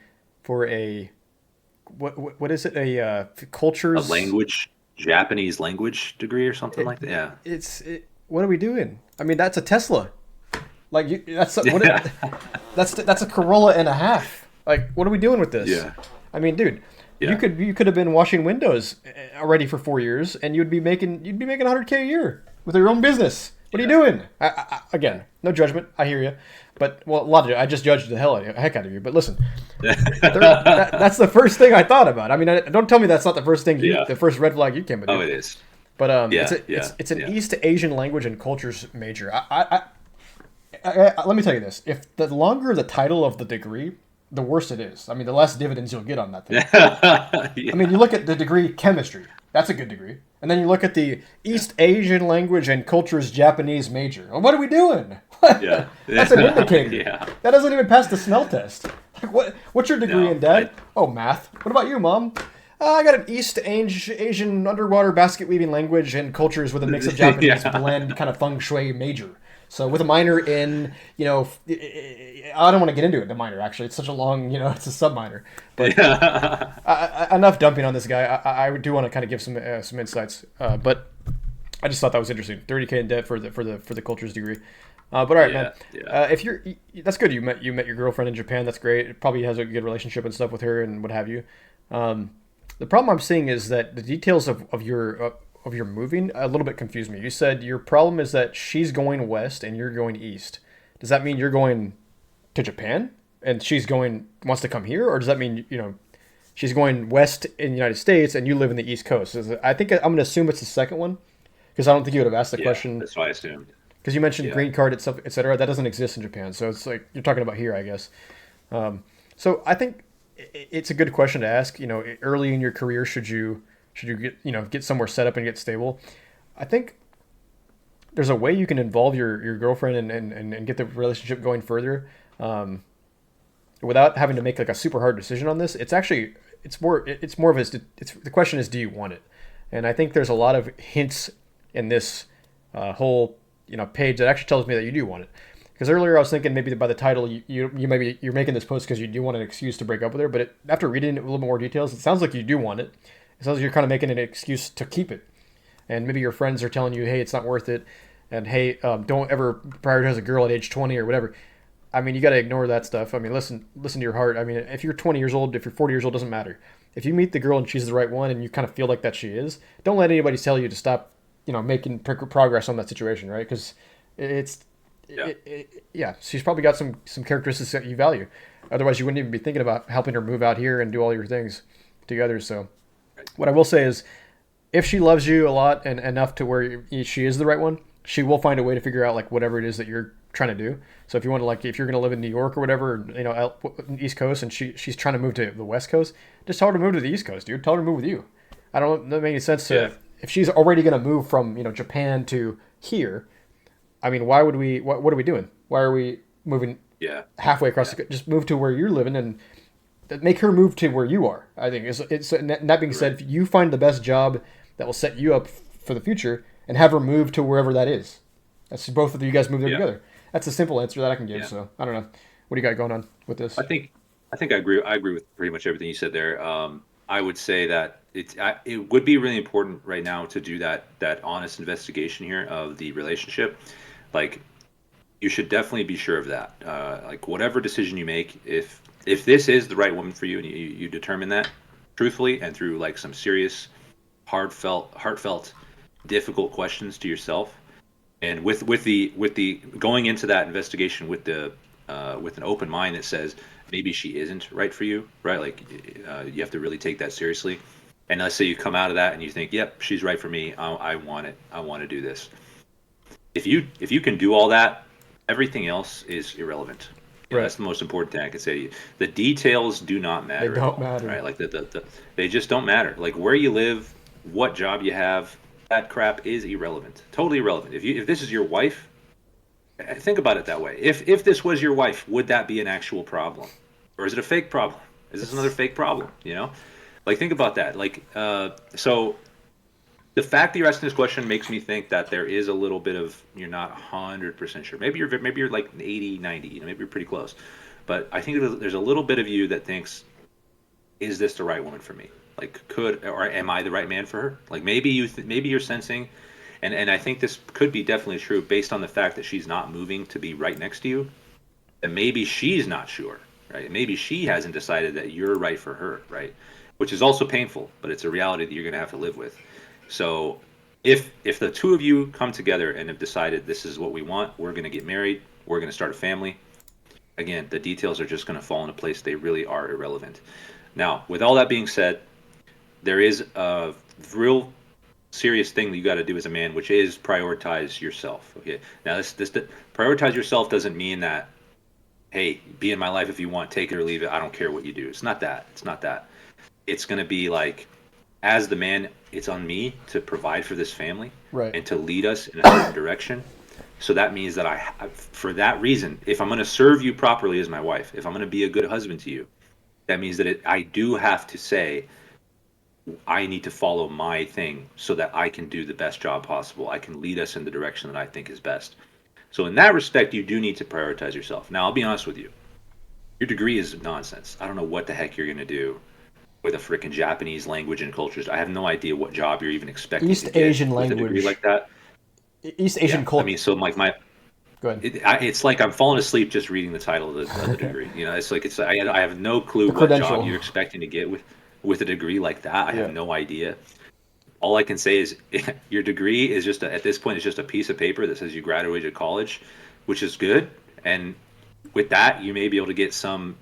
A: what is it? A cultures,
B: a language, Japanese language degree or something like that. Yeah.
A: What are we doing? I mean, that's a Tesla. Like that's a Corolla and a half. Like, what are we doing with this?
B: Yeah.
A: I mean, dude,
B: yeah.
A: you could have been washing windows already for 4 years, and you'd be making $100K a year with your own business. What are you doing? Again, no judgment. I hear you, but I just judged the heck out of you. But listen, that's the first thing I thought about. I mean, don't tell me that's not the first thing the first red flag you came with.
B: Oh, it is.
A: But it's an East Asian language and cultures major. Let me tell you this: if the longer the title of the degree, the worse it is. I mean, the less dividends you'll get on that thing. Yeah. I mean, you look at the degree chemistry. That's a good degree. And then you look at the
B: Yeah.
A: East Asian language and cultures Japanese major. Well, what are we doing?
B: Yeah.
A: That's an indicator.
B: Yeah.
A: That doesn't even pass the smell test. Like, what's your degree
B: No,
A: in, Dad? Oh, math. What about you, Mom? I got an Asian underwater basket weaving language and cultures with a mix of Japanese
B: yeah.
A: blend kind of feng shui major. So with a minor in, I don't want to get into it, the minor, actually. It's such a long, it's a sub minor. But
B: Yeah.
A: enough dumping on this guy. I do want to kind of give some insights. But I just thought that was interesting. 30K in debt for the cultures degree. But all right, man.
B: Yeah. Yeah.
A: If you're, that's good. You met your girlfriend in Japan. That's great. It probably has a good relationship and stuff with her and what have you. The problem I'm seeing is that the details of your moving a little bit confuse me. You said your problem is that she's going west and you're going east. Does that mean you're going to Japan and she's going wants to come here, or does that mean she's going west in the United States and you live in the East Coast? I think I'm going to assume it's the second one because I don't think you would have asked the
B: Yeah.
A: question
B: That's what I assumed.
A: because you mentioned
B: Yeah.
A: green card, et cetera. That doesn't exist in Japan, so it's like you're talking about here, I guess. So I think it's a good question to ask. Early in your career, should you get somewhere set up and get stable? I think there's a way you can involve your girlfriend and get the relationship going further, without having to make like a super hard decision on this. It's more of it's the question is, do you want it? And I think there's a lot of hints in this whole page that actually tells me that you do want it. Because earlier I was thinking maybe by the title you maybe you're making this post because you do want an excuse to break up with her, but after reading it with a little more details, it sounds like you do want it. It sounds like you're kind of making an excuse to keep it, and maybe your friends are telling you, hey, it's not worth it, and hey, don't ever prioritize a girl at age 20 or whatever. I mean, you got to ignore that stuff. I mean, listen to your heart. I mean, if you're 20 years old, if you're 40 years old, doesn't matter. If you meet the girl and she's the right one, and you kind of feel like that she is, don't let anybody tell you to stop, making progress on that situation, right? Because it's
B: Yeah.
A: yeah, she's probably got some characteristics that you value. Otherwise, you wouldn't even be thinking about helping her move out here and do all your things together. So,
B: Right.
A: what I will say is, if she loves you a lot and enough to where she is the right one, she will find a way to figure out like whatever it is that you're trying to do. So if you want to if you're going to live in New York or whatever, East Coast, and she's trying to move to the West Coast, just tell her to move to the East Coast, dude. Tell her to move with you. I don't know. That makes any sense to
B: Yeah.
A: if she's already going to move from Japan to here. I mean, why would we? What are we doing? Why are we moving
B: Yeah.
A: halfway across? Just move to where you're living and make her move to where you are. I think it's and that being said,
B: Right.
A: if you find the best job that will set you up for the future, and have her move to wherever that is. That's both of you guys move there
B: Yeah.
A: together. That's a simple answer that I can give.
B: Yeah.
A: So I don't know. What do you got going on with this?
B: I think I agree. I agree with pretty much everything you said there. I would say that it would be really important right now to do that honest investigation here of the relationship. Like, you should definitely be sure of that. Like, whatever decision you make, if this is the right woman for you, and you determine that truthfully and through like some serious, heartfelt, difficult questions to yourself, and with the going into that investigation with an open mind that says maybe she isn't right for you, right? Like, you have to really take that seriously. And let's say you come out of that and you think, yep, she's right for me. I want it. I want to do this. If you can do all that, everything else is irrelevant.
A: Right.
B: That's the most important thing I can say to you. The details do not matter.
A: They
B: at
A: don't
B: all,
A: matter.
B: right? Like they just don't matter. Like, where you live, what job you have, that crap is irrelevant. Totally irrelevant. If this is your wife, think about it that way. If this was your wife, would that be an actual problem, or is it a fake problem? Is this another fake problem? Like, think about that. Like, so the fact that you're asking this question makes me think that there is a little bit of, you're not 100% sure. Maybe you're like 80, 90. Maybe you're pretty close. But I think there's a little bit of you that thinks, is this the right woman for me? Like, or am I the right man for her? Like, maybe maybe you're sensing, and I think this could be definitely true based on the fact that she's not moving to be right next to you. And maybe she's not sure, right? Maybe she hasn't decided that you're right for her, right? Which is also painful, but it's a reality that you're going to have to live with. So if the two of you come together and have decided this is what we want, we're going to get married, we're going to start a family, again, the details are just going to fall into place. They really are irrelevant. Now, with all that being said, there is a real serious thing that you got to do as a man, which is prioritize yourself. Okay. Now, this prioritize yourself doesn't mean that, hey, be in my life if you want, take it or leave it. I don't care what you do. It's not that. It's not that. It's going to be like, as the man, it's on me to provide for this family
A: Right.
B: and to lead us in a certain direction. So that means that for that reason, if I'm going to serve you properly as my wife, if I'm going to be a good husband to you, that means that I do have to say, I need to follow my thing so that I can do the best job possible. I can lead us in the direction that I think is best. So in that respect, you do need to prioritize yourself. Now, I'll be honest with you. Your degree is nonsense. I don't know what the heck you're going to do with a freaking Japanese language and cultures. I have no idea what job you're even expecting to
A: East
B: get
A: Asian
B: with a degree
A: language.
B: like that.
A: East Asian
B: Yeah, I
A: culture.
B: mean, so like
A: Go ahead.
B: it's like I'm falling asleep just reading the title of the degree. You know, it's like I have no clue
A: The
B: what job
A: credential.
B: you're expecting to get with a degree like that. I
A: Yeah.
B: have no idea. All I can say is your degree is just at this point is just a piece of paper that says you graduated college, which is good. And with that, you may be able to get some.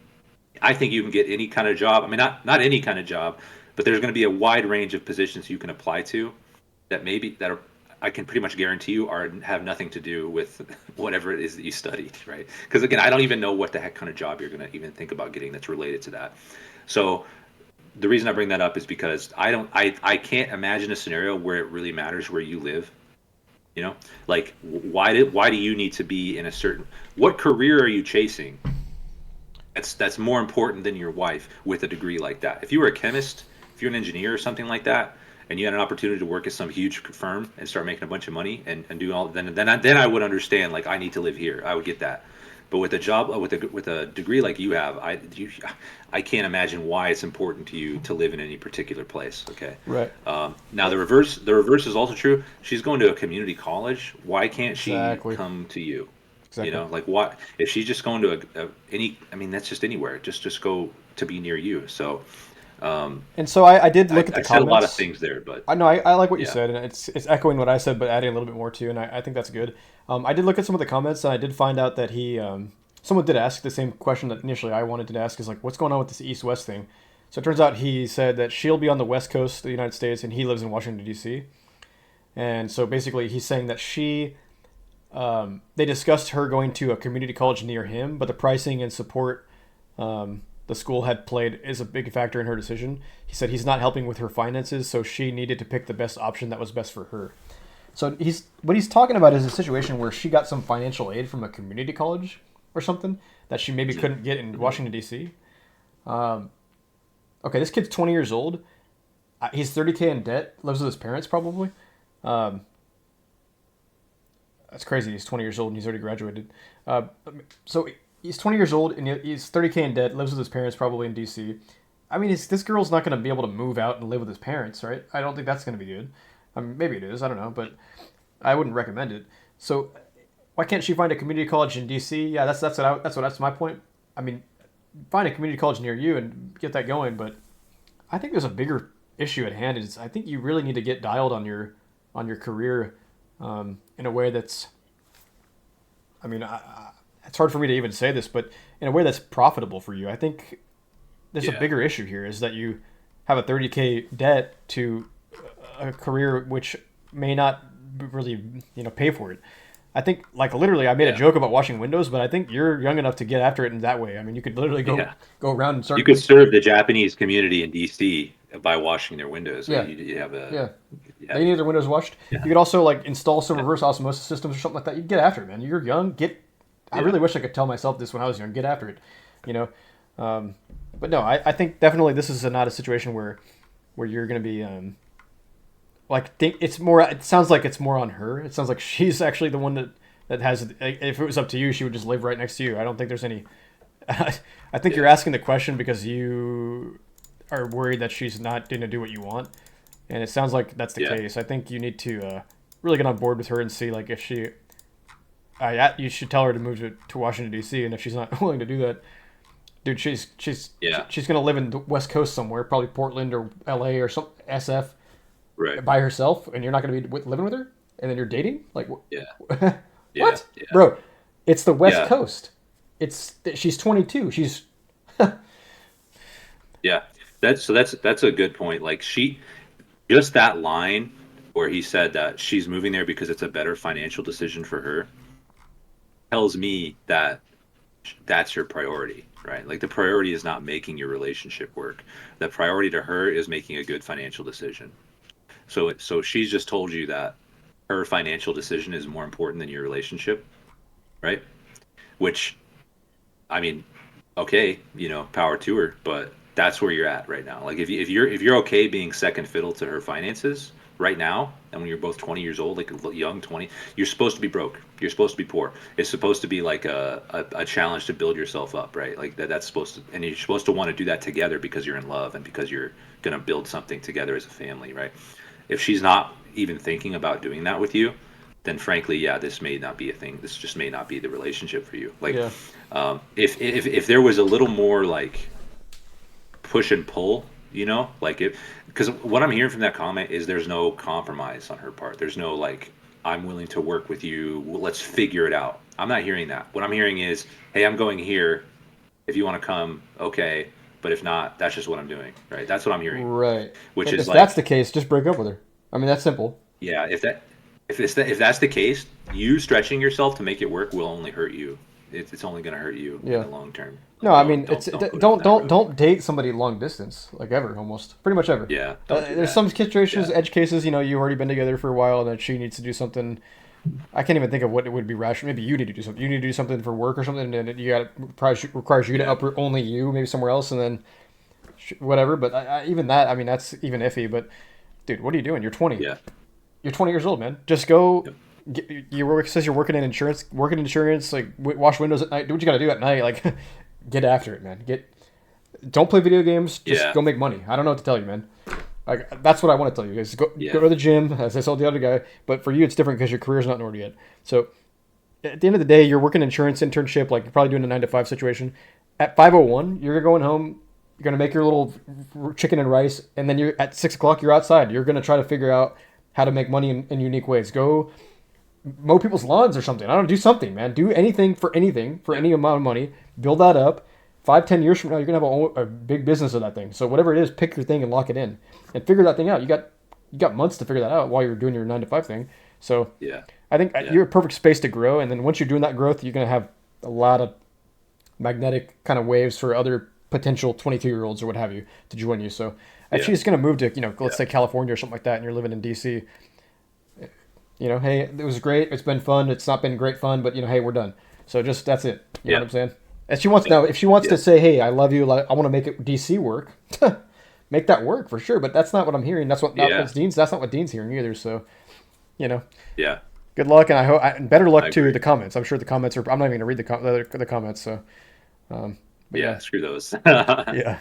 B: I think you can get any kind of job. I mean, not any kind of job, but there's going to be a wide range of positions you can apply to that are I can pretty much guarantee you are have nothing to do with whatever it is that you studied, right? Because again, I don't even know what the heck kind of job you're going to even think about getting that's related to that. So the reason I bring that up is because I can't imagine a scenario where it really matters where you live. You know, like why do you need to be in a certain what career are you chasing? That's more important than your wife with a degree like that. If you were a chemist, if you're an engineer or something like that, and you had an opportunity to work at some huge firm and start making a bunch of money and do all, then I would understand like I need to live here. I would get that. But with a job with a degree like you have, I can't imagine why it's important to you to live in any particular place. Okay.
A: Right.
B: Now the reverse is also true. She's going to a community college. Why can't she
A: Exactly.
B: come to you? You
A: Exactly.
B: know, like what if she's just going to any? I mean, that's just anywhere. Just go to be near you. So
A: And so I did look at
B: I
A: the
B: said a lot of
A: comments.
B: things there, but
A: I know I like what you
B: yeah,
A: said, and it's echoing what I said, but adding a little bit more too, and I think that's good. I did look at some of the comments, and I did find out that someone did ask the same question that initially I wanted to ask, is like, what's going on with this East-West thing? So it turns out he said that she'll be on the West Coast of the United States, and he lives in Washington D.C. And so basically, he's saying that they discussed her going to a community college near him, but the pricing and support the school had played is a big factor in her decision. He said he's not helping with her finances, so she needed to pick the best option that was best for her. So what he's talking about is a situation where she got some financial aid from a community college or something that she maybe couldn't get in Washington D.C. Okay, this kid's 20 years old. He's 30K in debt. Lives with his parents probably. Um, that's crazy. He's 20 years old and he's already graduated. Uh, so he's 20 years old and he's 30K in debt. Lives with his parents probably in D.C. I mean, this girl's not going to be able to move out and live with his parents, right? I don't think that's going to be good. I mean, maybe it is. I don't know, but I wouldn't recommend it. So why can't she find a community college in D.C.? Yeah, that's my point. I mean, find a community college near you and get that going. But I think there's a bigger issue at hand. Is I think you really need to get dialed on your career in a way that's. I mean, it's hard for me to even say this, but in a way that's profitable for you. I think there's a
B: yeah,
A: bigger issue here is that you have a 30K debt to a career which may not really pay for it. I think like literally I made a
B: yeah,
A: joke about washing windows, but I think you're young enough to get after it in that way. I mean, you could literally
B: yeah.
A: go around and
B: You
A: start.
B: could serve the Japanese community in DC by washing their windows.
A: Yeah,
B: You have a
A: yeah.
B: yeah,
A: They need their windows washed.
B: yeah,
A: You could also like install some
B: yeah,
A: reverse osmosis systems or something like that. You get after it, man. You're young. I
B: yeah,
A: really wish I could tell myself this when I was young. Get after it, you know. Um, but no, I think definitely this is not a situation where you're going to be like think it's more. It sounds like it's more on her. It sounds like she's actually the one that has. If it was up to you, she would just live right next to you. I don't think there's any. I think you're
B: yeah,
A: asking the question because you are worried that she's not going to do what you want, and it sounds like that's the
B: yeah,
A: case. I think you need to really get on board with her and see like if she. You should tell her to move to Washington D.C. and if she's not willing to do that, dude,
B: yeah.
A: she's gonna live in the West Coast somewhere, probably Portland or L.A. or some SF
B: Right.
A: by herself, and you're not gonna be living with her, and then you're dating, like
B: Yeah, yeah,
A: what,
B: yeah,
A: bro? It's the West
B: yeah,
A: Coast. She's 22. She's
B: yeah. That's a good point. Like just that line where he said that she's moving there because it's a better financial decision for her tells me that that's your priority, right? Like the priority is not making your relationship work. The priority to her is making a good financial decision. So she's just told you that her financial decision is more important than your relationship, right? Which, I mean, okay, power to her, but that's where you're at right now. Like if you're okay being second fiddle to her finances right now, and when you're both 20 years old, like young 20, you're supposed to be broke. You're supposed to be poor. It's supposed to be like a challenge to build yourself up, right? Like that's supposed to, and you're supposed to want to do that together because you're in love and because you're gonna build something together as a family, right? If she's not even thinking about doing that with you, then frankly, yeah, this may not be a thing. This just may not be the relationship for you. Like,
A: Yeah.
B: if there was a little more like push and pull, like if because what I'm hearing from that comment is there's no compromise on her part. There's no like I'm willing to work with you. Let's figure it out. I'm not hearing that. What I'm hearing is, hey, I'm going here. If you want to come, okay. But if not, that's just what I'm doing. Right. That's what I'm hearing.
A: Right.
B: Which
A: And
B: is
A: if that's the
B: like,
A: case, just break up with her. I mean, that's simple.
B: yeah, if that's the case, you stretching yourself to make it work will only hurt you. It's only going to hurt you in
A: Yeah.
B: the long term.
A: No,
B: Like
A: I
B: don't
A: mean,
B: don't
A: it's
B: don't go down
A: don't
B: that
A: don't
B: road.
A: don't date somebody long distance, like ever, almost, pretty much ever.
B: Yeah, don't do
A: There's
B: that.
A: some situations,
B: Yeah,
A: edge cases, you've already been together for a while, and that she needs to do something. I can't even think of what it would be rational. Maybe you need to do something. You need to do something for work or something, and you got requires you to
B: yeah,
A: uproot only you, maybe somewhere else, and then whatever. But even that, I mean, that's even iffy. But dude, what are you doing? You're 20.
B: yeah,
A: You're 20 years old, man. Just go.
B: yep,
A: You work says you're working in insurance. Working in insurance, like wash windows at night. Do what you got to do at night. Like, get after it, man. Don't play video games. Just
B: yeah,
A: go make money. I don't know what to tell you, man. Like that's what I want to tell you guys. Go
B: yeah,
A: to the gym, as I told the other guy. But for you, it's different because your career's not in order yet. So at the end of the day, you're working insurance internship, like you're probably doing a 9 to 5 situation. At 5:01, you're going home. You're gonna make your little chicken and rice, and then you're at 6 o'clock. You're outside. You're gonna try to figure out how to make money in unique ways. Go mow people's lawns or something. I don't know, do something, man. Do anything for
B: yeah,
A: any amount of money. Build that up. 5, 10 years from now, you're gonna have a big business of that thing. So whatever it is, pick your thing and lock it in, and figure that thing out. You got months to figure that out while you're doing your 9 to 5 thing. So
B: yeah,
A: I think
B: yeah,
A: you're a perfect space to grow, and then once you're doing that growth, you're gonna have a lot of magnetic kind of waves for other potential 22-year-olds or what have you to join you. So if
B: yeah,
A: she's gonna move to let's
B: yeah,
A: say California or something like that, and you're living in DC, hey, it was great. It's been fun. It's not been great fun, but hey, we're done. So just that's it. You know what
B: yeah,
A: I'm saying? If she wants now, if she wants
B: yeah,
A: to say, "Hey, I love you. I want to make it DC work," make that work for sure. But that's not what I'm hearing.
B: yeah,
A: That's not what Dean's hearing either. So you know,
B: yeah.
A: good luck, and better
B: I
A: luck to
B: agree.
A: the comments. I'm sure the comments are. I'm not even gonna read the comments. So, but
B: Yeah,
A: yeah,
B: screw those.
A: yeah.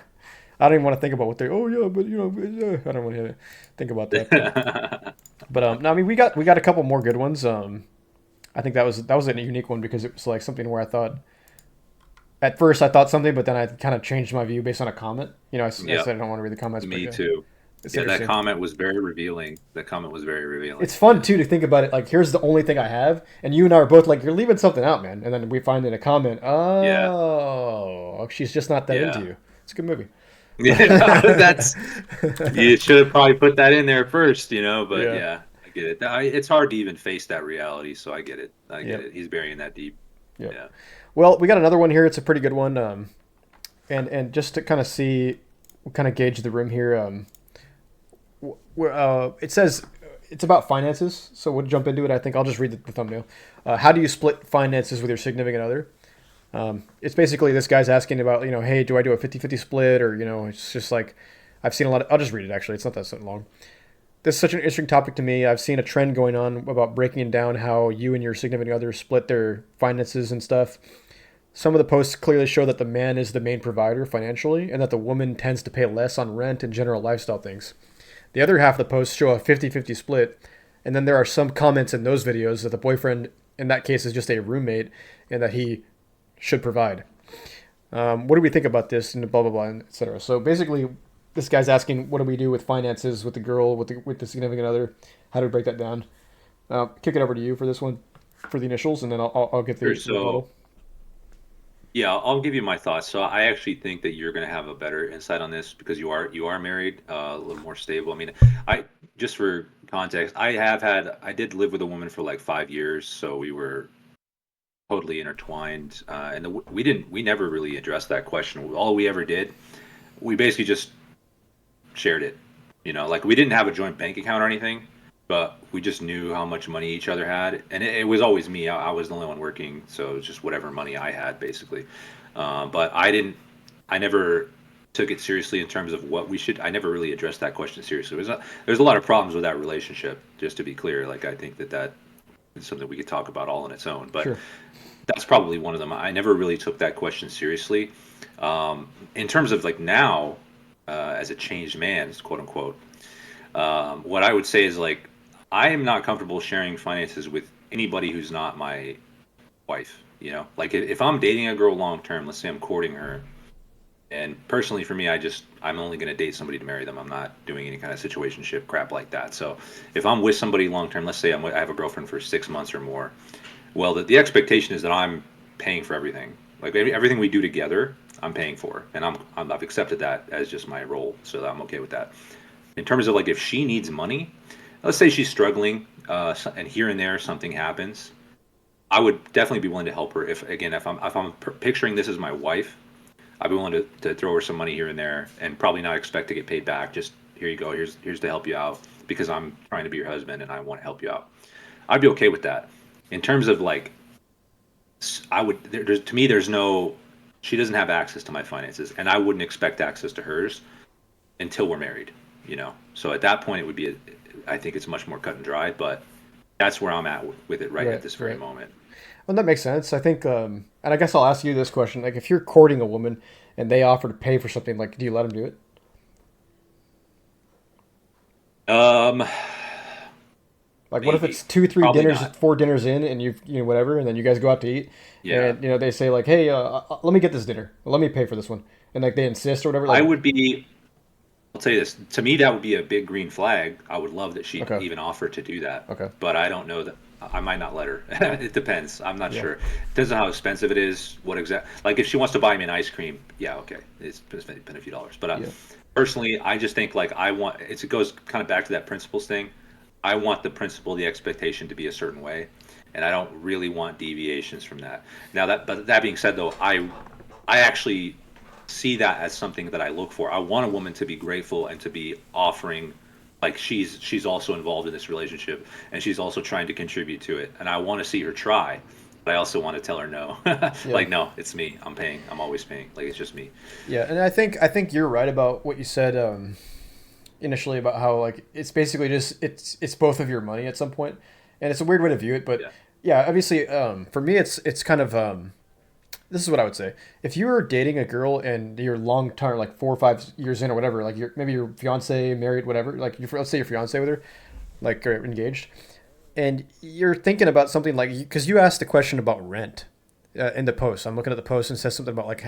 A: I don't even want to think about what they. Oh yeah, but I don't want to think about that. But no, I mean we got a couple more good ones. I think that was a unique one because it was like something where I thought at first I thought something, but then I kind of changed my view based on a comment. I
B: Yeah,
A: said I don't want to read the comments, but
B: me
A: yeah,
B: too.
A: it's
B: Yeah, that
A: interesting.
B: comment was very revealing. That comment was very revealing.
A: It's fun
B: Yeah,
A: too to think about it. Like here's the only thing I have, and you and I are both like you're leaving something out, man. And then we find in a comment,
B: yeah,
A: oh, she's just not that into
B: yeah.
A: you. It's a good movie.
B: Yeah, that's you should have probably put that in there first, but
A: Yeah.
B: yeah, I get it. It's hard to even face that reality, so I get it. I get
A: Yep.
B: it. He's burying that deep.
A: Yep.
B: Yeah.
A: Well, we got another one here. It's a pretty good one. And just to kind of see, kind of gauge the room here. It says it's about finances, so we'll jump into it. I think I'll just read the thumbnail. How do you split finances with your significant other? It's basically this guy's asking about, hey, do I do a 50-50 split? Or, it's just like, I've seen a lot of, I'll just read it actually. It's not that so long. This is such an interesting topic to me. I've seen a trend going on about breaking down how you and your significant other split their finances and stuff. Some of the posts clearly show that the man is the main provider financially and that the woman tends to pay less on rent and general lifestyle things. The other half of the posts show a 50-50 split, and then there are some comments in those videos that the boyfriend, in that case, is just a roommate and that he should provide. What do we think about this and blah blah blah, etc. So basically, this guy's asking, what do we do with finances with the girl with the significant other? How do we break that down? Kick it over to you for this one, for the initials, and then I'll get
B: Sure.
A: the
B: So
A: rebuttal.
B: yeah, I'll give you my thoughts. So I actually think that you're going to have a better insight on this because you are married, a little more stable. I mean, I just for context, I did live with a woman for like 5 years, so we were totally intertwined, and we never really addressed that question. All we ever did, we basically just shared it. Like we didn't have a joint bank account or anything, but we just knew how much money each other had, and it was always me. I was the only one working, so it was just whatever money I had, basically. But I didn't. I never took it seriously in terms of what we should. I never really addressed that question seriously. There's a lot of problems with that relationship. Just to be clear, like I think that is something we could talk about all on its own. But
A: Sure.
B: that's probably one of them. I never really took that question seriously. In terms of like now, as a changed man, quote unquote, what I would say is like I am not comfortable sharing finances with anybody who's not my wife. Like if I'm dating a girl long term, let's say I'm courting her, and personally for me, I'm only going to date somebody to marry them. I'm not doing any kind of situationship crap like that. So if I'm with somebody long term, let's say I have a girlfriend for 6 months or more, well, the expectation is that I'm paying for everything. Like everything we do together, I'm paying for, and I've accepted that as just my role, so I'm okay with that. In terms of like if she needs money, let's say she's struggling, and here and there something happens, I would definitely be willing to help her. If I'm picturing this as my wife, I'd be willing to throw her some money here and there, and probably not expect to get paid back. Just here you go. Here's to help you out because I'm trying to be your husband and I want to help you out. I'd be okay with that. In terms of like, I would to me there's no, she doesn't have access to my finances, and I wouldn't expect access to hers until we're married. So at that point it would be, I think it's much more cut and dry. But that's where I'm at with it right
A: Right.
B: at this very
A: Right.
B: moment.
A: Well, that makes sense. I think, and I guess I'll ask you this question: like, if you're courting a woman and they offer to pay for something, like, do you let them do it?
B: Um,
A: Like, what if
B: Maybe,
A: it's two, three
B: probably
A: dinners,
B: not.
A: 4 dinners in, and whatever, and then you guys go out to eat,
B: Yeah.
A: and they say like, hey, let me get this dinner, let me pay for this one, and like they insist or whatever,
B: I
A: like,
B: would be I'll tell you this. To me, that would be a big green flag. I would love that she'd
A: okay,
B: even offer to do that.
A: okay,
B: But I don't know that. I might not let her. It depends. I'm not
A: yeah,
B: sure. Depends on how expensive it is. What exact? Like if she wants to buy me an ice cream, yeah, okay, it's been a few dollars. But
A: yeah,
B: personally, I just think like it goes kind of back to that principles thing. I want the principle, the expectation to be a certain way, and I don't really want deviations from that. But that being said, though, I actually see that as something that I look for. I want a woman to be grateful and to be offering, like she's also involved in this relationship and she's also trying to contribute to it. And I want to see her try, but I also want to tell her no.
A: yeah.
B: Like no, it's me. I'm paying. I'm always paying. Like it's just me.
A: Yeah, and I think you're right about what you said initially about how like it's basically just it's both of your money at some point, and it's a weird way to view it, but
B: Yeah.
A: yeah, obviously for me it's kind of this is what I would say. If you're dating a girl and you're long term, like 4 or 5 years in or whatever, like you're maybe your fiance, married, whatever, like let's say you're fiance with her, like or engaged, and you're thinking about something like because you asked the question about rent in the post. I'm looking at the post and it says something about like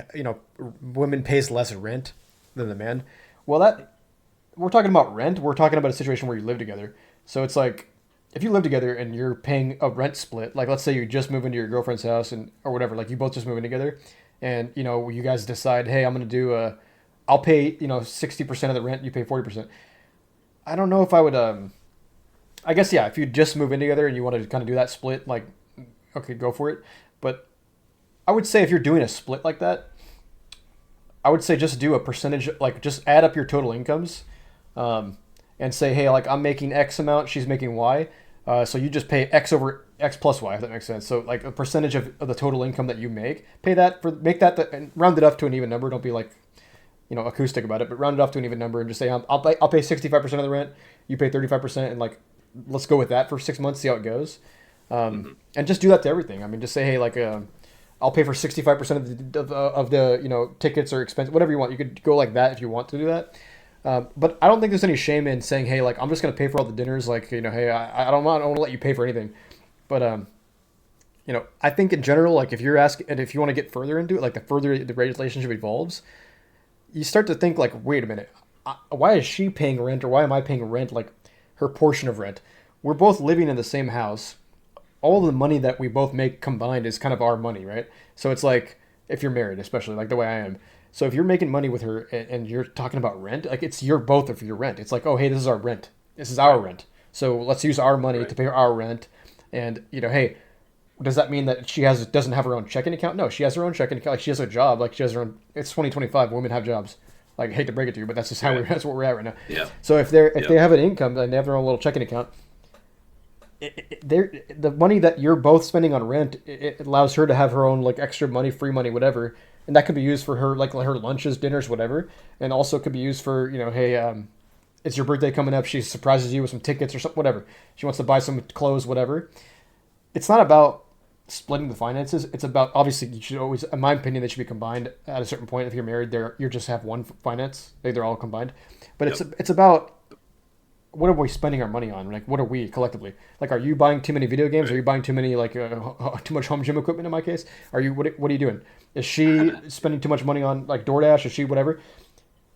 A: women pays less rent than the man. Well, that we're talking about rent. We're talking about a situation where you live together. So it's like if you live together and you're paying a rent split, like let's say you just move into your girlfriend's house and or whatever, like you both just move in together, and you guys decide, hey, I'm gonna do I'll pay 60% of the rent, you pay 40%. I don't know if I would I guess yeah, if you just move in together and you want to kind of do that split, like okay, go for it. But I would say if you're doing a split like that, I would say just do a percentage, like just add up your total incomes, um, and say, hey, like I'm making X amount, she's making Y, so you just pay X over X plus Y, if that makes sense. So like a percentage of the total income that you make that for make that and round it up to an even number. Don't be like acoustic about it, but round it off to an even number and just say I'll pay 65% of the rent, you pay 35%, and like let's go with that for 6 months, see how it goes,
B: Hmm.
A: and just do that to everything. I mean, just say hey, like I'll pay for 65% of the tickets or expense, whatever you want. You could go like that if you want to do that. But I don't think there's any shame in saying, hey, like I'm just gonna pay for all the dinners. Like hey, I don't want to let you pay for anything. But I think in general, like if you're asking, and if you want to get further into it, like the further the relationship evolves, you start to think like, wait a minute, why is she paying rent or why am I paying rent? Like her portion of rent. We're both living in the same house. All the money that we both make combined is kind of our money, right? So it's like if you're married, especially like the way I am. So if you're making money with her and you're talking about rent, like it's your both of your rent. It's like, oh hey, this is our rent. This is our
B: Right.
A: rent. So let's use our money to
B: Right.
A: pay our rent. And hey, does that mean that she doesn't have her own checking account? No, she has her own checking account. Like she has a job. Like she has her own. It's 2025. Women have jobs. Like I hate to break it to you, but that's just how
B: Right.
A: that's what we're at right now.
B: Yeah.
A: So if they
B: Yeah.
A: have an income and they have their own little checking account, the money that you're both spending on rent, it allows her to have her own like extra money, free money, whatever, and that could be used for her like her lunches, dinners, whatever, and also could be used for hey, it's your birthday coming up. She surprises you with some tickets or something, whatever. She wants to buy some clothes, whatever. It's not about splitting the finances. It's about obviously you should always, in my opinion, they should be combined at a certain point. If you're married, you just have one finance. They're all combined, but
B: Yep.
A: it's about what are we spending our money on? Like, what are we collectively? Like, are you buying too many video games? Are
B: Right.
A: you buying too many too much home gym equipment? In my case, are you what are you doing? Is she spending too much money on like DoorDash? Is she whatever?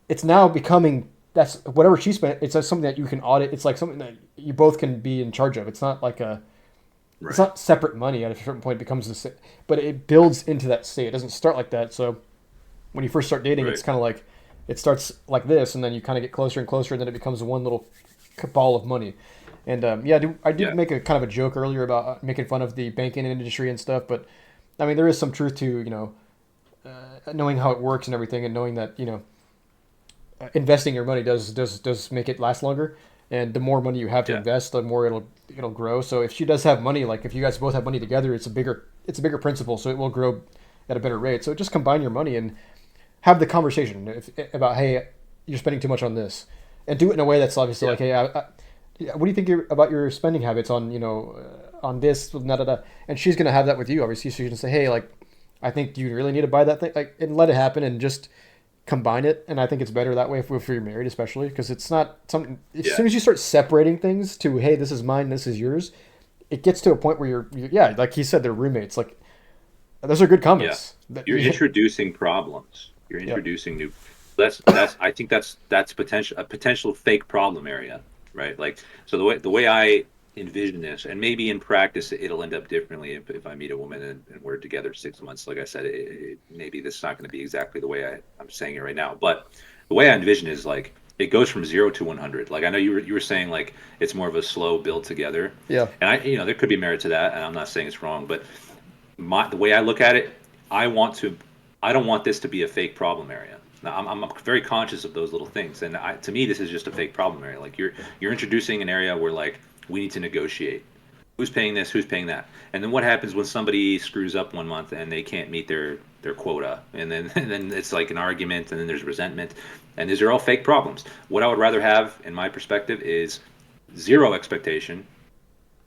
A: It's now becoming that's whatever she spent. It's something that you can audit. It's like something that you both can be in charge of. It's not like it's
B: Right.
A: not separate money. At a certain point, it becomes but it builds into that state. It doesn't start like that. So when you first start dating, it's
B: Right.
A: kind of like it starts like this, and then you kind of get closer and closer, and then it becomes one little ball of money. And yeah, I did
B: Yeah.
A: make a kind of a joke earlier about making fun of the banking industry and stuff, but I mean there is some truth to knowing how it works and everything, and knowing that investing your money does make it last longer. And the more money you have to
B: Yeah.
A: invest, the more it'll grow. So if she does have money, like if you guys both have money together, it's a bigger principle, so it will grow at a better rate. So just combine your money and have the conversation about hey, you're spending too much on this, and do it in a way that's obviously
B: Yeah.
A: like hey, yeah, what do you think about your spending habits on on this, da, da, da. And she's gonna have that with you, obviously. So you can say hey, like I think do you really need to buy that thing, like, and let it happen, and just combine it. And I think it's better that way if you're married, especially because it's not something. As
B: Yeah.
A: soon as you start separating things to hey, this is mine, this is yours, it gets to a point where yeah, like he said, they're roommates. Like those are good
B: Yeah.
A: comments.
B: You're introducing problems. You're
A: Yeah.
B: introducing new. That's I think that's potential fake problem area, right? Like so the way I envision this, and maybe in practice it'll end up differently if I meet a woman and we're together 6 months. Like I said, maybe this is not going to be exactly the way I'm saying it right now, but the way I envision is like it goes from 0 to 100. Like I know you were saying like it's more of a slow build together,
A: Yeah.
B: and there could be merit to that, and I'm not saying it's wrong, but the way I look at it, I don't want this to be a fake problem area. Now, I'm very conscious of those little things, and to me, this is just a fake problem area. Like you're introducing an area where like we need to negotiate. Who's paying this? Who's paying that? And then what happens when somebody screws up one month and they can't meet their quota? And then and then it's like an argument, and then there's resentment, and these are all fake problems. What I would rather have, in my perspective, is zero expectation,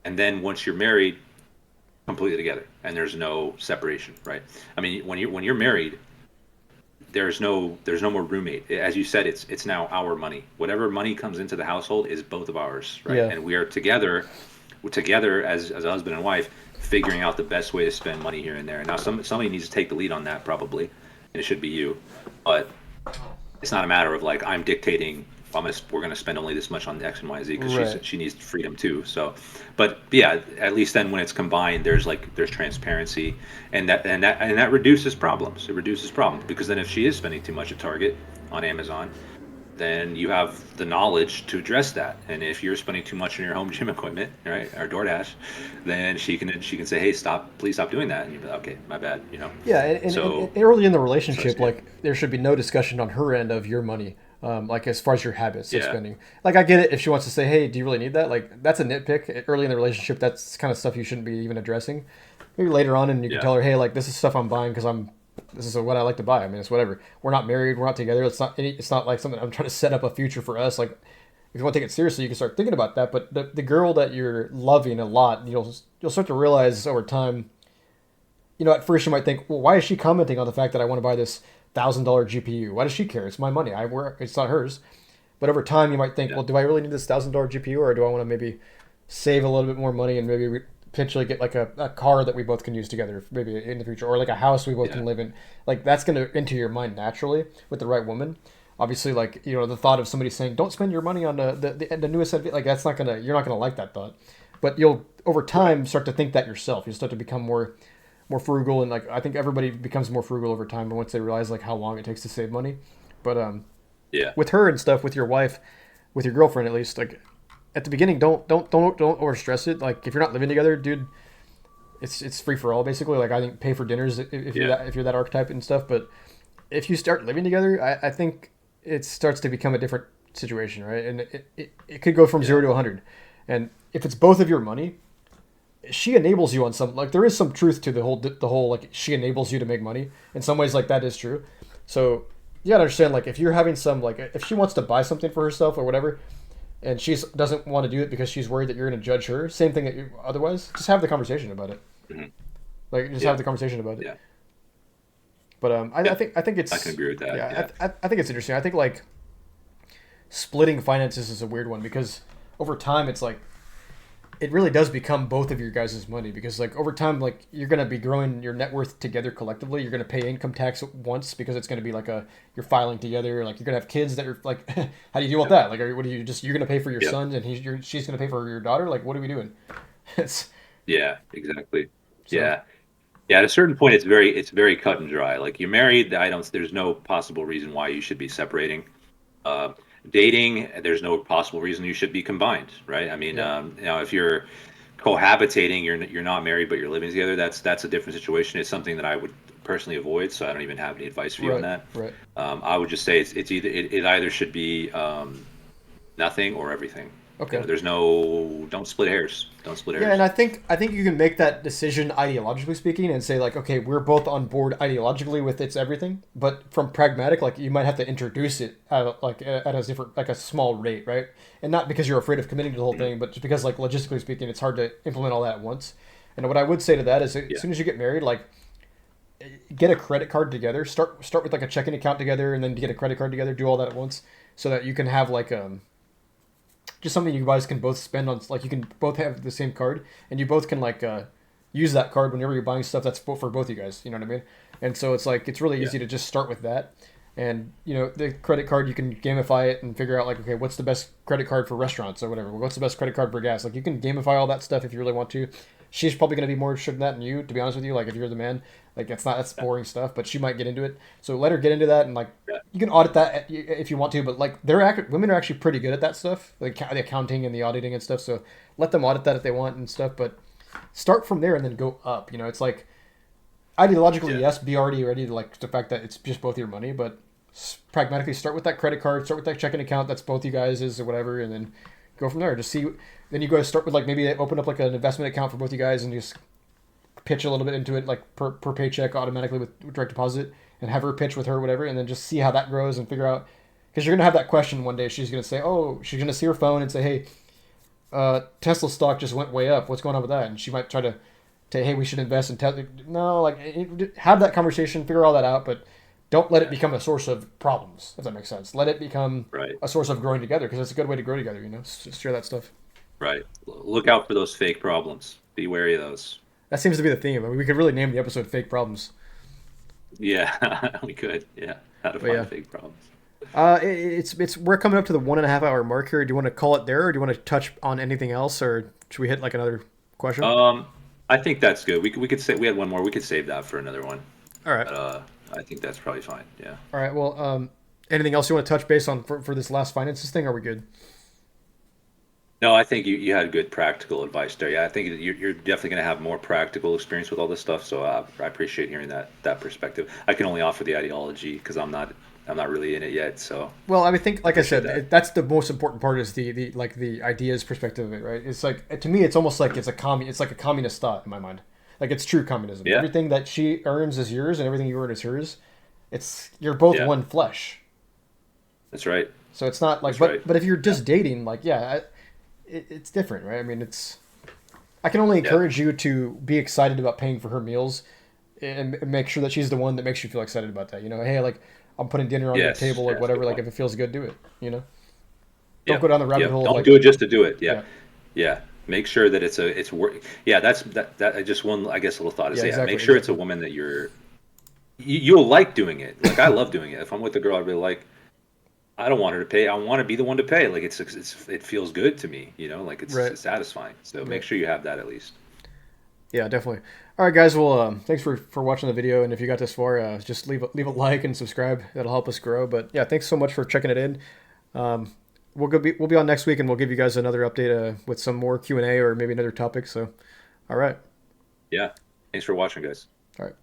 B: and then once you're married, completely together, and there's no separation, right? I mean, when you're married, there's no more roommate. As you said, it's now our money. Whatever money comes into the household is both of ours, right?
A: Yeah.
B: And we are together, we're together as a husband and wife, figuring out the best way to spend money here and there. Now, somebody needs to take the lead on that probably, and it should be you. But it's not a matter of like I'm dictating. We're gonna spend only this much on X and Y Z because
A: Right.
B: she needs freedom too. So, but yeah, at least then when it's combined, there's transparency, and that reduces problems. It reduces problems because then if she is spending too much at Target on Amazon, then you have the knowledge to address that. And if you're spending too much on your home gym equipment, right, or DoorDash, then she can say, hey, please stop doing that, and you'd be like, okay, my bad,
A: Yeah, and
B: So
A: early in the
B: so
A: relationship,
B: yeah.
A: like there should be no discussion on her end of your money, like as far as your habits of
B: Yeah.
A: spending. Like I get it if she wants to say, "Hey, do you really need that?" Like that's a nitpick early in the relationship. That's kind of stuff you shouldn't be even addressing. Maybe later on, and you can
B: Yeah.
A: tell her, "Hey, like this is stuff I'm buying because this is what I like to buy. I mean, it's whatever. We're not married. We're not together. It's not like something I'm trying to set up a future for us. Like if you want to take it seriously, you can start thinking about that. But the girl that you're loving a lot, you'll start to realize over time. At first you might think, well, why is she commenting on the fact that I want to buy this $1,000 GPU? Why does she care? It's my money. It's not hers. But over time, you might think,
B: Yeah.
A: well, do I really need this $1,000 GPU, or do I want to maybe save a little bit more money and maybe potentially get like a car that we both can use together, maybe in the future, or like a house we both
B: Yeah.
A: can live in? Like that's going to enter your mind naturally with the right woman. Obviously, like the thought of somebody saying, "Don't spend your money on the newest," like that's not gonna you're not gonna like that thought. But you'll over time start to think that yourself. You'll start to become more frugal, and like I think everybody becomes more frugal over time, but once they realize like how long it takes to save money. But
B: Yeah.
A: with her and stuff, with your wife, with your girlfriend at least, like at the beginning, don't over stress it. Like if you're not living together, dude, it's free for all basically. Like I think pay for dinners if you're
B: Yeah.
A: that archetype and stuff. But if you start living together, I think it starts to become a different situation, right? And it could go from
B: Yeah.
A: 0 to 100. And if it's both of your money, she enables you on some, like there is some truth to the whole like she enables you to make money in some ways, like that is true. So you gotta understand, like if you're having some, like if she wants to buy something for herself or whatever, and she doesn't want to do it because she's worried that you're going to judge her, same thing that you, otherwise just have the conversation about it.
B: Hmm.
A: Like just
B: Yeah.
A: have the conversation about it.
B: Yeah.
A: But
B: Yeah.
A: I think
B: I can
A: it's,
B: agree with that.
A: yeah,
B: Yeah.
A: I think it's interesting. I think like splitting finances is a weird one because over time it's like it really does become both of your guys' money, because like over time, like you're gonna be growing your net worth together collectively. You're gonna pay income tax once because it's gonna be like a, you're filing together. Like you're gonna have kids that are like, how do you deal with that? Like, what do you just, you're gonna pay for your
B: Yeah.
A: son and she's gonna pay for your daughter? Like, what are we doing? It's
B: Yeah. Exactly.
A: so
B: Yeah. Yeah. At a certain point, it's very cut and dry. Like you're married. I don't. There's no possible reason why you should be separating. Uh, Dating, there's no possible reason you should be combined, right? I mean,
A: yeah,
B: if you're cohabitating, you're not married, but you're living together. That's a different situation. It's something that I would personally avoid. So I don't even have any advice for you on
A: right,
B: that.
A: right.
B: I would just say it either should be nothing or everything.
A: Okay.
B: There's no, don't split hairs. Don't split
A: Yeah, and
B: hairs.
A: I think you can make that decision ideologically speaking and say like, okay, we're both on board ideologically with it's everything, but from pragmatic, like you might have to introduce it at a different, like a small rate, right? And not because you're afraid of committing to the whole
B: Mhm.
A: thing, but just because like logistically speaking, it's hard to implement all that at once. And what I would say to that is, as
B: Yeah.
A: soon as you get married, like get a credit card together. Start with like a checking account together, and then get a credit card together. Do all that at once, so that you can have like just something you guys can both spend on. Like you can both have the same card, and you both can like use that card whenever you're buying stuff that's for both you guys. You know what I mean? And so it's like it's really
B: Yeah.
A: easy to just start with that. And the credit card, you can gamify it and figure out like, okay, what's the best credit card for restaurants or whatever. What's the best credit card for gas? Like you can gamify all that stuff if you really want to. She's probably going to be more interested in that than you, to be honest with you. Like if you're the man, like that's boring stuff, but she might get into it. So let her get into that, and like
B: Yeah.
A: you can audit that if you want to. But like women are actually pretty good at that stuff, like the accounting and the auditing and stuff. So let them audit that if they want and stuff. But start from there and then go up. It's like ideologically,
B: Yeah.
A: yes, be already ready to like the fact that it's just both your money, but pragmatically start with that credit card, start with that checking account that's both you guys is or whatever, and then go from there. Just see. Then you go start with like maybe open up like an investment account for both you guys and just pitch a little bit into it, like per paycheck automatically with direct deposit, and have her pitch with her whatever, and then just see how that grows and figure out, because you're gonna have that question one day. She's gonna say, oh, she's gonna see her phone and say, hey, Tesla stock just went way up. What's going on with that? And she might try to say, hey, we should invest in Tesla. No, like have that conversation, figure all that out, but don't let it become a source of problems. If that makes sense, let it become
B: Right.
A: a source of growing together, because it's a good way to grow together. Just share that stuff.
B: Right. Look out for those fake problems. Be wary of those.
A: That seems to be the theme. I mean, we could really name the episode "Fake Problems."
B: Yeah, we could. Yeah. How to
A: But yeah,
B: find fake problems.
A: it's we're coming up to the 1.5 hour mark here. Do you want to call it there, or do you want to touch on anything else, or should we hit like another question?
B: Um, I think that's good. We could say we had one more. We could save that for another one.
A: All right,
B: But I think that's probably fine. Yeah.
A: all right. Well, anything else you want to touch base on for this last finances thing? Are we good?
B: No, I think you had good practical advice there. Yeah, I think you're definitely going to have more practical experience with all this stuff. So I appreciate hearing that perspective. I can only offer the ideology because I'm not really in it yet. So
A: Well, I mean, think like I
B: appreciate
A: said,
B: that.
A: that's the most important part is the like the ideas perspective of it, right? It's like to me, it's almost like it's like a communist thought in my mind. Like it's true communism.
B: Yeah,
A: Everything that she earns is yours, and everything you earn is hers. It's you're both
B: yeah,
A: one flesh.
B: that's right.
A: So it's not like,
B: That's right.
A: but if you're
B: Yeah,
A: just dating, like, yeah, it's different, right? I mean, I can only
B: yeah.
A: encourage you to be excited about paying for her meals, and make sure that she's the one that makes you feel excited about that. Hey, like I'm putting dinner on your
B: Yes,
A: table, like
B: yes. Good
A: whatever. Like
B: point.
A: if it feels good, do it. Don't
B: Yeah,
A: go down the rabbit
B: yeah.
A: hole of
B: Don't
A: like,
B: do it just to do it. Yeah,
A: yeah,
B: yeah. Make sure that it's work. Yeah, that. Just one, I guess, little thought is,
A: yeah,
B: yeah. Make
A: exactly,
B: sure it's a
A: exactly.
B: woman that you'll like doing it. Like I love doing it. If I'm with a girl, I'd be like, I don't want her to pay. I want to be the one to pay. Like it feels good to me. Like
A: Right,
B: it's satisfying. So
A: right.
B: make sure you have that at least.
A: Yeah, definitely. All right, guys. Well, thanks for watching the video, and if you got this far, just leave a like and subscribe. That'll help us grow. But yeah, thanks so much for checking it in. Um, we'll be on next week, and we'll give you guys another update with some more Q&A or maybe another topic. So, all right.
B: Yeah. Thanks for watching, guys.
A: All right.